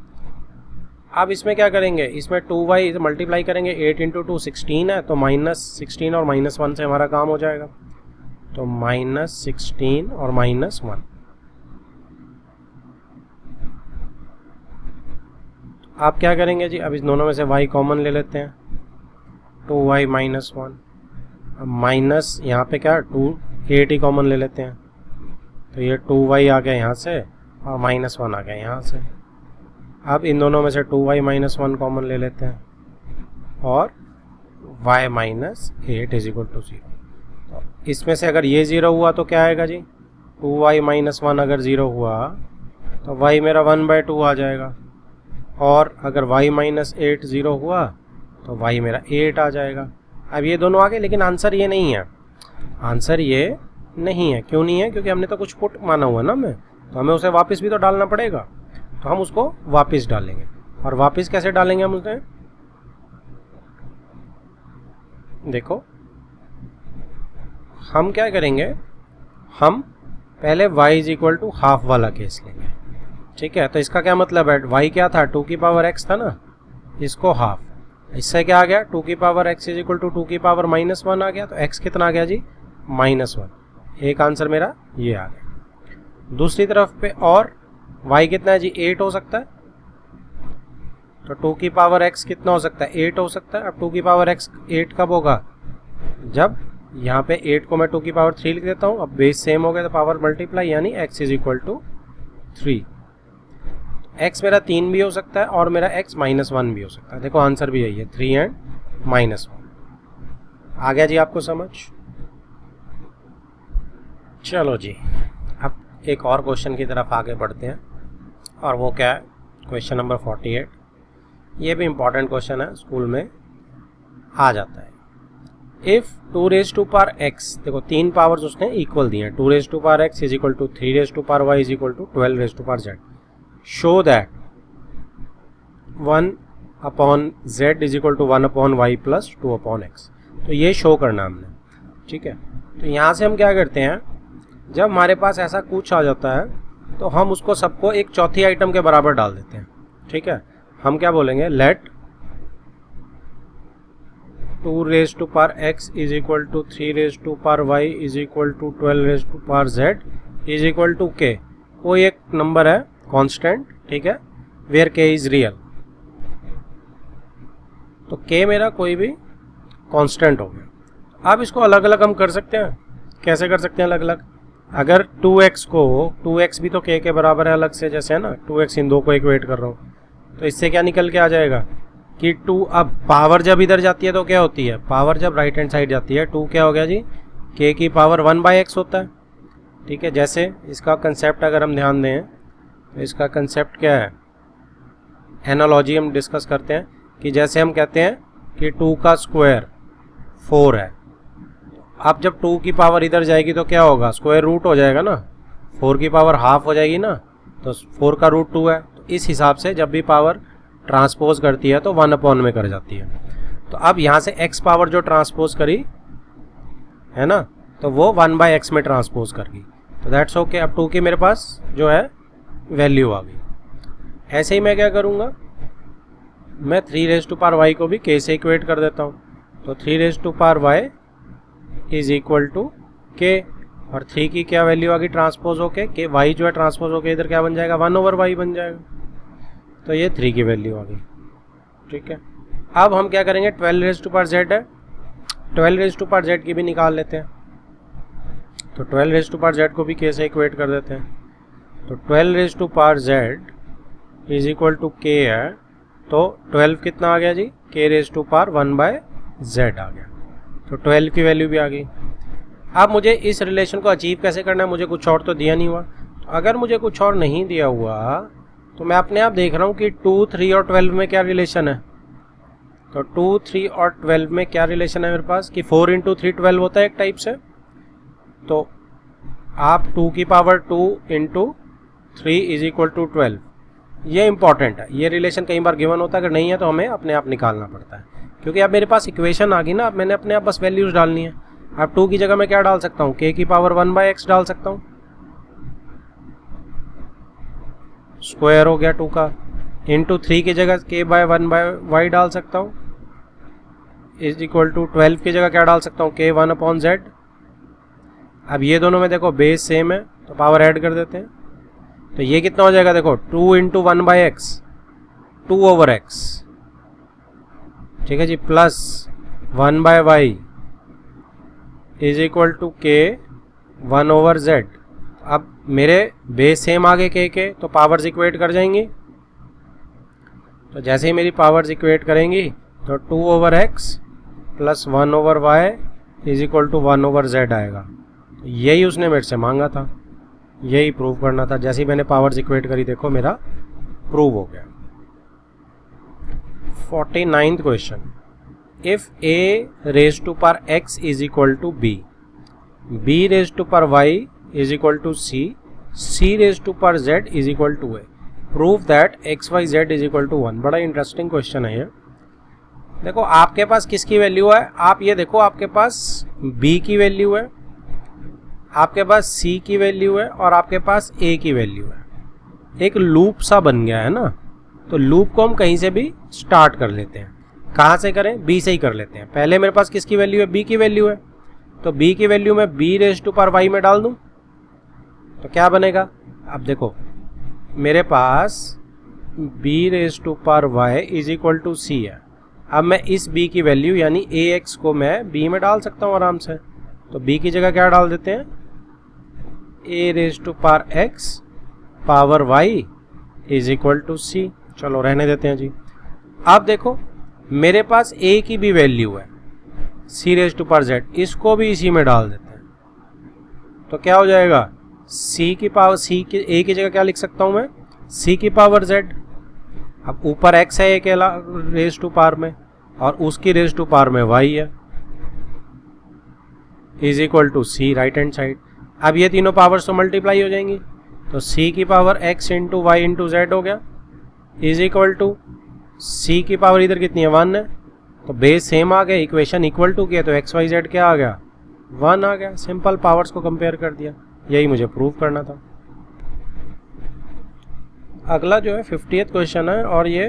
अब इसमें क्या करेंगे, इसमें 2y मल्टीप्लाई करेंगे, 8 इंटू 2 16 है, तो माइनस 16 और माइनस 1 से हमारा काम हो जाएगा। तो माइनस 16 और माइनस 1, आप क्या करेंगे जी, अब इस दोनों में से y कॉमन ले लेते हैं, 2y माइनस 1। अब माइनस यहाँ पे क्या 8 ही कॉमन ले लेते हैं, तो ये 2y आ गया यहाँ से और माइनस 1 आ गया यहाँ से। अब इन दोनों में से 2y माइनस 1 कॉमन ले लेते हैं और y minus 8 is equal to 0। तो इसमें से अगर ये 0 हुआ तो क्या आएगा जी, 2y माइनस 1 अगर 0 हुआ तो y मेरा 1/2 आ जाएगा, और अगर y माइनस 8 0 हुआ तो y मेरा 8 आ जाएगा। अब ये दोनों आ गए, लेकिन आंसर ये नहीं है, आंसर ये नहीं है। क्यों नहीं है, क्योंकि हमने तो कुछ पुट माना हुआ ना में, तो हमें उसे वापस भी तो डालना पड़ेगा, तो हम उसको वापस डालेंगे। और वापस कैसे डालेंगे हम उसे, देखो हम क्या करेंगे, हम पहले y is equal to half वाला केस लेंगे, ठीक है। तो इसका क्या मतलब है, y क्या था 2 की पावर x था ना, इसको हाफ, इससे क्या आ गया 2 की power x is equal to 2 की पावर माइनस 1 आ गया, तो x कितना आ गया जी -1। एक आंसर मेरा ये आ गया। दूसरी तरफ पे और y कितना है जी 8 हो सकता है, तो 2 की पावर x कितना हो सकता है 8 हो सकता है। अब 2 की पावर x 8 कब होगा, जब यहाँ पे 8 को मैं 2 की पावर 3 लिख देता हूँ। अब बेस सेम हो गया तो पावर मल्टीप्लाई, यानी x is equal to 3। x मेरा 3 भी हो सकता है और मेरा x -1 भी हो सकता है। देखो आंसर भी यही है, 3 एंड -1। आ गया जी आपको समझ। चलो जी, अब एक और क्वेश्चन की तरफ आगे बढ़ते हैं, और वो क्या है, क्वेश्चन नंबर 48। ये भी इम्पॉर्टेंट क्वेश्चन है, स्कूल में आ जाता है। If 2 raise to power x, देखो 3 पावर्स उसने इक्वल दिए हैं, 2 raise to power x is equal to 3 raise to power y is equal to 12 raise to power z। Show that 1 upon z is equal to 1 upon y plus 2 upon x। तो ये show करना हमने, ठीक है। तो यहाँ से हम क्या करते हैं, जब हमारे पास ऐसा कुछ आ जाता है तो हम उसको सबको एक चौथी आइटम के बराबर डाल देते हैं, ठीक है। हम क्या बोलेंगे, let 2 raise to power x is equal to 3 raise to power y is equal to 12 raise to power z is equal to k। कोई एक नंबर है कांस्टेंट, ठीक है, वेयर k इज रियल। तो k मेरा कोई भी कांस्टेंट हो गया। अब इसको अलग अलग हम कर सकते हैं, कैसे कर सकते हैं अलग अलग, अगर 2x को 2x भी तो k के बराबर है अलग से, जैसे है ना 2x, इन दो को इक्वेट कर रहा हूँ, तो इससे क्या निकल के आ जाएगा कि 2, अब पावर जब इधर जाती है तो क्या होती है, पावर जब राइट हैंड साइड जाती है 2 क्या हो गया जी, k की पावर 1/x होता है, ठीक है। जैसे इसका कंसेप्ट अगर हम ध्यान दें तो इसका कंसेप्ट क्या है, एनालॉजी हम डिस्कस करते हैं कि जैसे हम कहते हैं कि 2 का स्क्वायर 4 है, अब जब 2 की पावर इधर जाएगी तो क्या होगा, स्क्वायर रूट हो जाएगा ना, 4 की पावर हाफ हो जाएगी ना, तो 4 का रूट 2 है। तो इस हिसाब से जब भी पावर ट्रांसपोज करती है तो 1 अपॉन में कर जाती है। तो अब यहाँ से x पावर जो ट्रांसपोज करी है ना, तो वो 1/x में ट्रांसपोज कर गई, तो दैट्स ओके। अब 2 की मेरे पास जो है वैल्यू आ गई। ऐसे ही मैं क्या करूँगा, मैं 3 रेज़ टू पावर y को भी k से इक्वेट कर देता हूँ, तो 3 raise to power y is equal to k, और 3 की क्या वैल्यू आ गई ट्रांसपोज होके, k y जो है ट्रांसपोज होके इधर क्या बन जाएगा 1/y बन जाएगा, तो ये 3 की वैल्यू आ गई, ठीक है। अब हम क्या करेंगे, 12 रेज़ टू पावर z है, 12 रेज़ टू पावर z की भी निकाल लेते हैं, तो 12 रेज़ टू पावर z को भी k से इक्वेट कर देते हैं, तो 12 raise to power z is equal to k है, तो 12 कितना आ गया जी k raise to power 1/z आ गया। तो 12 की वैल्यू भी आ गई। अब मुझे इस रिलेशन को अचीव कैसे करना है, मुझे कुछ और तो दिया नहीं हुआ। तो अगर मुझे कुछ और नहीं दिया हुआ तो मैं अपने आप देख रहा हूँ कि 2, 3 और 12 में क्या रिलेशन है। तो 2, 3 और 12 में क्या रिलेशन है मेरे पास कि 4 × 3 12 होता है एक टाइप से। तो आप 2 की पावर 2 × 3 इज इक्वल टू 12, ये इंपॉर्टेंट है। ये रिलेशन कई बार गिवन होता है, अगर नहीं है तो हमें अपने आप निकालना पड़ता है, क्योंकि अब मेरे पास इक्वेशन आ गई ना। अब मैंने अपने आप बस वैल्यूज डालनी है। अब 2 की जगह मैं क्या डाल सकता हूँ, k की पावर 1/x डाल सकता हूँ, स्क्वायर हो गया 2 का। इंटू 3 की जगह k/1/y डाल सकता हूँ, इज इक्वल टू 12 की जगह क्या डाल सकता हूँ, k 1/z। अब ये दोनों में देखो बेस सेम है तो पावर ऐड कर देते हैं। तो ये कितना हो जाएगा, देखो 2 × 1/x 2/x, ठीक है जी, plus 1/y is equal to k 1/z। अब मेरे बेस सेम आ गए k के, तो पावर्स इक्वेट कर जाएंगी। तो जैसे ही मेरी पावर्स इक्वेट करेंगी तो 2/x plus 1/y is equal to 1/z आएगा। यही उसने मेरे से मांगा था, यही प्रूव करना था। जैसे ही मैंने पावर्स इक्वेट करी, देखो मेरा प्रूव हो गया। 49th question, if a raise to power x is equal to b, b raise to power y is equal to c, c raise to power z is equal to a, prove that x y z is equal to 1। बड़ा interesting question है ये। देखो आपके पास किसकी value है, आप ये देखो, आपके पास b की वैल्यू है, आपके पास c की वैल्यू है और आपके पास a की वैल्यू है। एक लूप सा बन गया है ना। तो लूप को हम कहीं से भी स्टार्ट कर लेते हैं। कहाँ से करें, b से ही कर लेते हैं। पहले मेरे पास किसकी वैल्यू है, b की वैल्यू है। तो b की वैल्यू मैं b raise to power y में डाल दूं तो क्या बनेगा। अब देखो मेरे पास b raise to power y is equal to c है। अब मैं इस b की वैल्यू यानी ax को मैं b में डाल सकता हूँ आराम से। तो b की जगह क्या डाल देते हैं, a raise to power x power y is equal to c। चलो रहने देते हैं जी। अब देखो मेरे पास a की भी वैल्यू है, c raise to power z, इसको भी इसी में डाल देते हैं। तो क्या हो जाएगा, c की पावर c की a की जगह क्या लिख सकता हूं मैं, c की पावर z। अब ऊपर x है a के रेज टू पावर में और उसकी रेज टू पावर में y है, is equal to c right hand side. अब ये तीनों पावर्स तो मल्टीप्लाई हो जाएंगी। तो c की power x into y into z हो गया, इज इक्वल टू c की पावर इधर कितनी है, 1 है। तो बेस सेम आ गया, इक्वेशन इक्वल टू किया तो एक्स वाई जेड क्या आ गया, 1 आ गया। सिंपल पावर्स को कंपेयर कर दिया, यही मुझे प्रूव करना था। अगला जो है 50th क्वेश्चन है और ये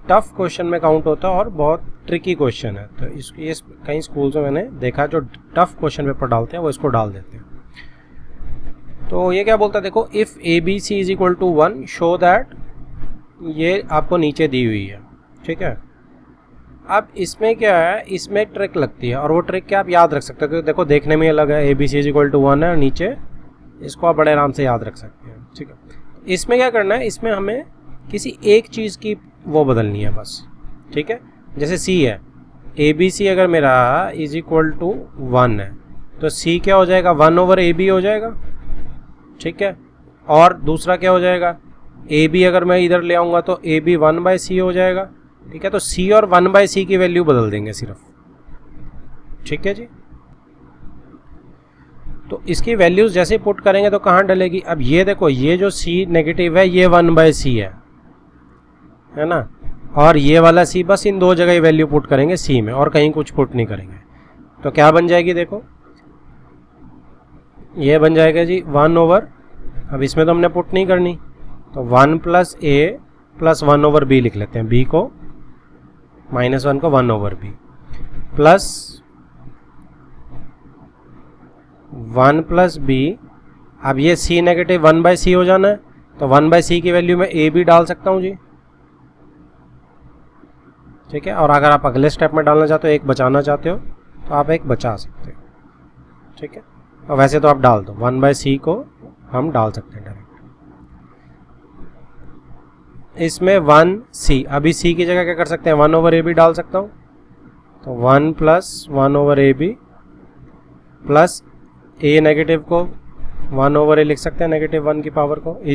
टफ क्वेश्चन में काउंट होता है और बहुत ट्रिकी क्वेश्चन है। तो ये कई स्कूल्स में मैंने देखा जो टफ क्वेश्चन पेपर डालते हैं वो इसको डाल देते हैं। तो ये क्या बोलता है, देखो if A B C is equal to 1 show that, ये आपको नीचे दी हुई है, ठीक है। अब इसमें क्या है, इसमें ट्रिक लगती है और वो ट्रिक क्या आप याद रख सकते हो, क्योंकि देखो देखने में अलग है, A B C is equal to 1 है और नीचे इसको आप बड़े आराम से याद रख सकते हैं, ठीक है। इसमें क्या करना है, इसमें हमें किसी एक चीज़ की वो बदलनी है बस, ठीक है। जैसे सी है, ए बी सी अगर मेरा इज इक्वल टू 1 है तो सी क्या हो जाएगा, 1 ओवर ए बी हो जाएगा, ठीक है। और दूसरा क्या हो जाएगा, ए बी अगर मैं इधर ले आऊँगा तो ए बी 1 बाई सी हो जाएगा, ठीक है। तो सी और 1 बाई सी की वैल्यू बदल देंगे सिर्फ, ठीक है जी। तो इसकी वैल्यूज जैसे पुट करेंगे तो कहाँ डलेगी, अब ये देखो ये जो सी नेगेटिव है ये 1 बाई सी है ना, और ये वाला सी, बस इन दो जगह वैल्यू पुट करेंगे सी में और कहीं कुछ पुट नहीं करेंगे। तो क्या बन जाएगी, देखो ये बन जाएगा जी 1 ओवर, अब इसमें तो हमने पुट नहीं करनी तो 1 plus A plus 1 over B लिख लेते हैं, बी को -1 को 1 over B plus 1 plus B. अब ये सी नेगेटिव 1 बाई सी हो जाना है तो 1 बाई सी की वैल्यू में ए भी डाल सकता हूँ जी, ठीक है। और अगर आप अगले स्टेप में डालना चाहते हो, एक बचाना चाहते हो तो आप एक बचा सकते हो, ठीक है। और वैसे तो आप डाल दो, 1 बाई सी को हम डाल सकते हैं डायरेक्ट। इसमें 1c, अभी c की जगह क्या कर सकते हैं 1/ab डाल सकता हूँ, तो 1 + 1/ab प्लस a नेगेटिव को 1/a लिख सकते हैं, -1 की पावर को =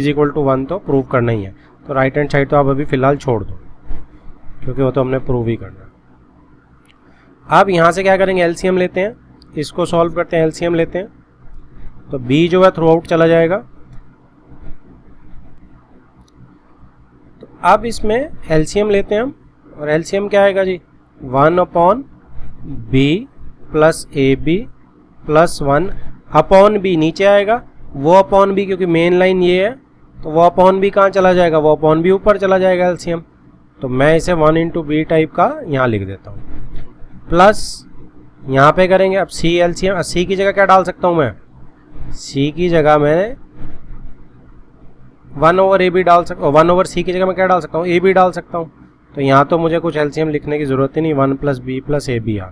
1 तो प्रूव करना ही है। तो राइट हैंड साइड तो आप अभी फ़िलहाल छोड़ दो क्योंकि वो तो हमने प्रूव ही करना है। अब यहाँ से क्या करेंगे, एलसीएम लेते हैं, इसको सॉल्व करते हैं, एलसीएम लेते हैं, तो b जो है थ्रू आउट चला जाएगा। तो अब इसमें एलसीएम लेते हैं हम, और एलसीएम क्या आएगा जी 1/b + ab + 1/b नीचे आएगा, वो अपॉन b क्योंकि मेन लाइन ये है तो वो अपॉन b कहाँ चला जाएगा, वो अपॉन b ऊपर चला जाएगा एलसीएम। तो मैं इसे 1 × b टाइप का यहाँ लिख देता हूँ, प्लस यहाँ पे करेंगे अब c एलसीएम। c की जगह क्या डाल सकता हूँ मैं, c की जगह मैं 1/ab डाल सकता हूँ, 1/c की जगह मैं क्या डाल सकता हूँ ab डाल सकता हूँ। तो यहाँ तो मुझे कुछ एलसीएम लिखने की ज़रूरत ही नहीं, 1 + b + ab आ गया,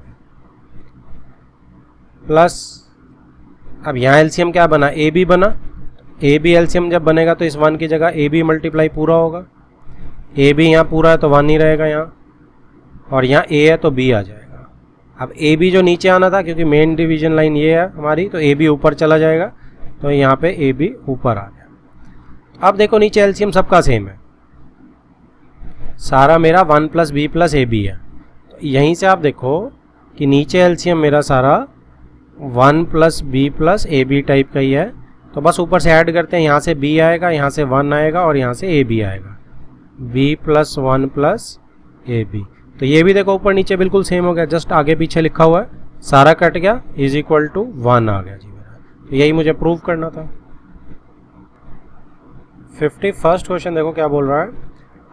प्लस अब यहाँ एलसीएम क्या बना ab बना, ab एलसीएम जब बनेगा तो इस 1 की जगह ab मल्टीप्लाई पूरा होगा, ab यहाँ पूरा है तो 1 ही रहेगा यहाँ, और यहाँ a है तो b आ जाएगा। अब ab जो नीचे आना था क्योंकि मेन डिवीजन लाइन ये है हमारी, तो ab ऊपर चला जाएगा, तो यहाँ पे ab ऊपर आ गया। अब देखो नीचे एलसीएम सबका सेम है, सारा मेरा 1 + b + ab है, तो यहीं से आप देखो कि नीचे एलसीएम मेरा सारा 1 + b + ab टाइप का ही है। तो बस ऊपर से ऐड करते हैं, यहाँ से b आएगा, यहाँ से 1 आएगा और यहाँ से ab आएगा, b + 1 + ab। तो ये भी देखो ऊपर नीचे बिल्कुल सेम हो गया, जस्ट आगे पीछे लिखा हुआ है, सारा कट गया, = 1 आ गया जी मेरा। तो यही मुझे प्रूव करना था। 51st क्वेश्चन देखो क्या बोल रहा है,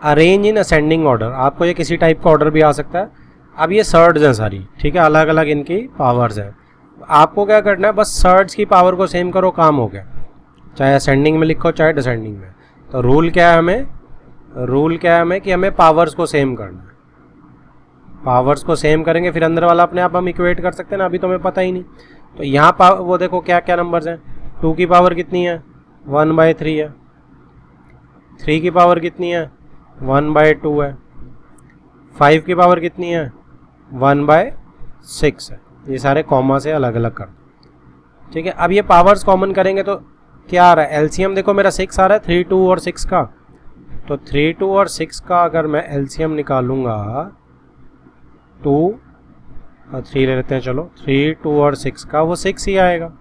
अरेंज इन असेंडिंग ऑर्डर। आपको ये किसी टाइप का ऑर्डर भी आ सकता है। अब ये सर्ड्स हैं सारी, ठीक है, अलग अलग इनकी पावर्स हैं। आपको क्या करना है, बस सर्ड्स की पावर को सेम करो, काम हो गया, चाहे असेंडिंग में लिखो चाहे डिसेंडिंग में। तो रूल क्या है हमें कि हमें पावर्स को सेम करना है, पावर्स को सेम करेंगे फिर अंदर वाला अपने आप हम इक्वेट कर सकते हैं ना, अभी तो हमें पता ही नहीं। तो यहाँ वो देखो क्या क्या नंबर्स हैं, 2 की पावर कितनी है 1/3 है, 3 की पावर कितनी है 1/2 है, 5 की पावर कितनी है 1/6 है। ये सारे कॉमा से अलग अलग कर दो, ठीक है। अब ये पावर्स कॉमन करेंगे तो क्या आ रहा है, एलसीएम देखो मेरा 6 आ रहा है, 3, 2 और 6 का। तो 3, 2 और 6 का अगर मैं एलसीएम निकालूंगा, 2 और 3 ले लेते हैं, चलो 3, 2 और 6 का वो 6 ही आएगा,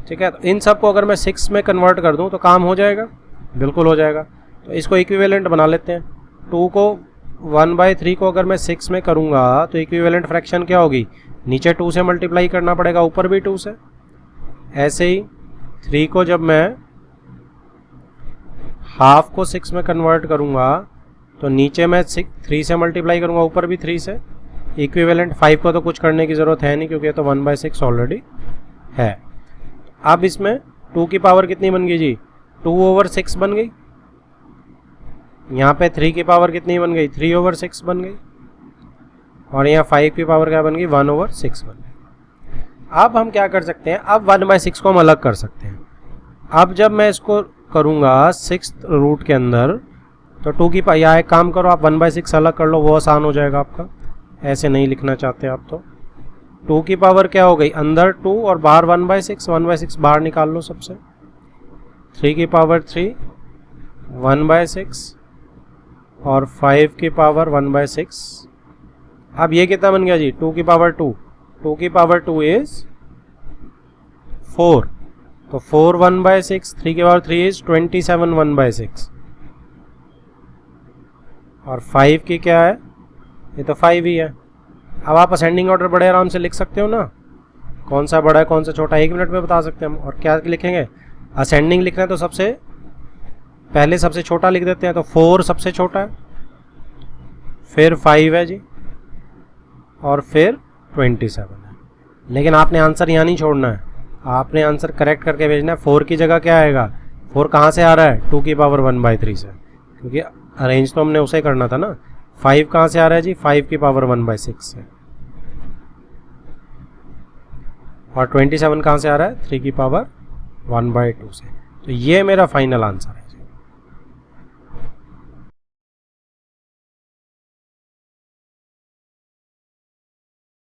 ठीक है। तो इन सब को अगर मैं 6 में कन्वर्ट कर दूं तो काम हो जाएगा, बिल्कुल हो जाएगा। तो इसको इक्विवेलेंट बना लेते हैं। 2 को 1/3 को अगर मैं 6 में करूंगा तो इक्विवेलेंट फ्रैक्शन क्या होगी, नीचे 2 से मल्टीप्लाई करना पड़ेगा, ऊपर भी 2 से। ऐसे ही 3 को जब मैं हाफ को 6 में कन्वर्ट करूंगा तो नीचे मैं 3 से मल्टीप्लाई करूंगा, ऊपर भी 3 से। इक्विवेलेंट 5 को तो कुछ करने की ज़रूरत है नहीं क्योंकि ये तो 1/6 ऑलरेडी है। अब इसमें 2 की पावर कितनी बन गई जी, 2/6 बन गई। यहाँ पे 3 की पावर कितनी बन गई, 3/6 बन गई। और यहाँ 5 की पावर क्या बन गई, 1/6 बन गई। अब हम क्या कर सकते हैं, अब 1/6 को हम अलग कर सकते हैं। अब जब मैं इसको करूँगा 6th रूट के अंदर, तो 2 की पावर, यहाँ एक काम करो आप 1/6 अलग कर लो, वो आसान हो जाएगा आपका। ऐसे नहीं लिखना चाहते आप तो 2 की पावर क्या हो गई, अंदर 2 और बाहर 1/6, 1/6 बाहर निकाल लो सबसे। 3 की पावर 3, 1/6 और 5 की पावर 1/6। अब ये कितना बन गया जी, 2 की पावर 2, 2 की पावर 2 इज 4, तो 4 1/6, 3 की पावर 3 इज 27 1/6। और 5 की क्या है, ये तो 5 ही है। अब आप असेंडिंग ऑर्डर बड़े आराम से लिख सकते हो ना, कौन सा बड़ा है कौन सा छोटा है 1 मिनट में बता सकते हैं हम। और क्या लिखेंगे, असेंडिंग लिख रहे हैं तो सबसे पहले सबसे छोटा लिख देते हैं, तो 4 सबसे छोटा है, फिर 5 है जी, और फिर 27 है। लेकिन आपने आंसर यहाँ नहीं छोड़ना है, आपने आंसर करेक्ट करके भेजना है। 4 की जगह क्या आएगा, 4 कहाँ से आ रहा है, 2 की पावर 1/3 से, क्योंकि अरेंज तो हमने उसे करना था ना। 5 कहाँ से आ रहा है जी, 5 की पावर 1/6 से। और 27 कहाँ से आ रहा है, 3 की पावर 1/2 से। तो ये मेरा फाइनल आंसर है।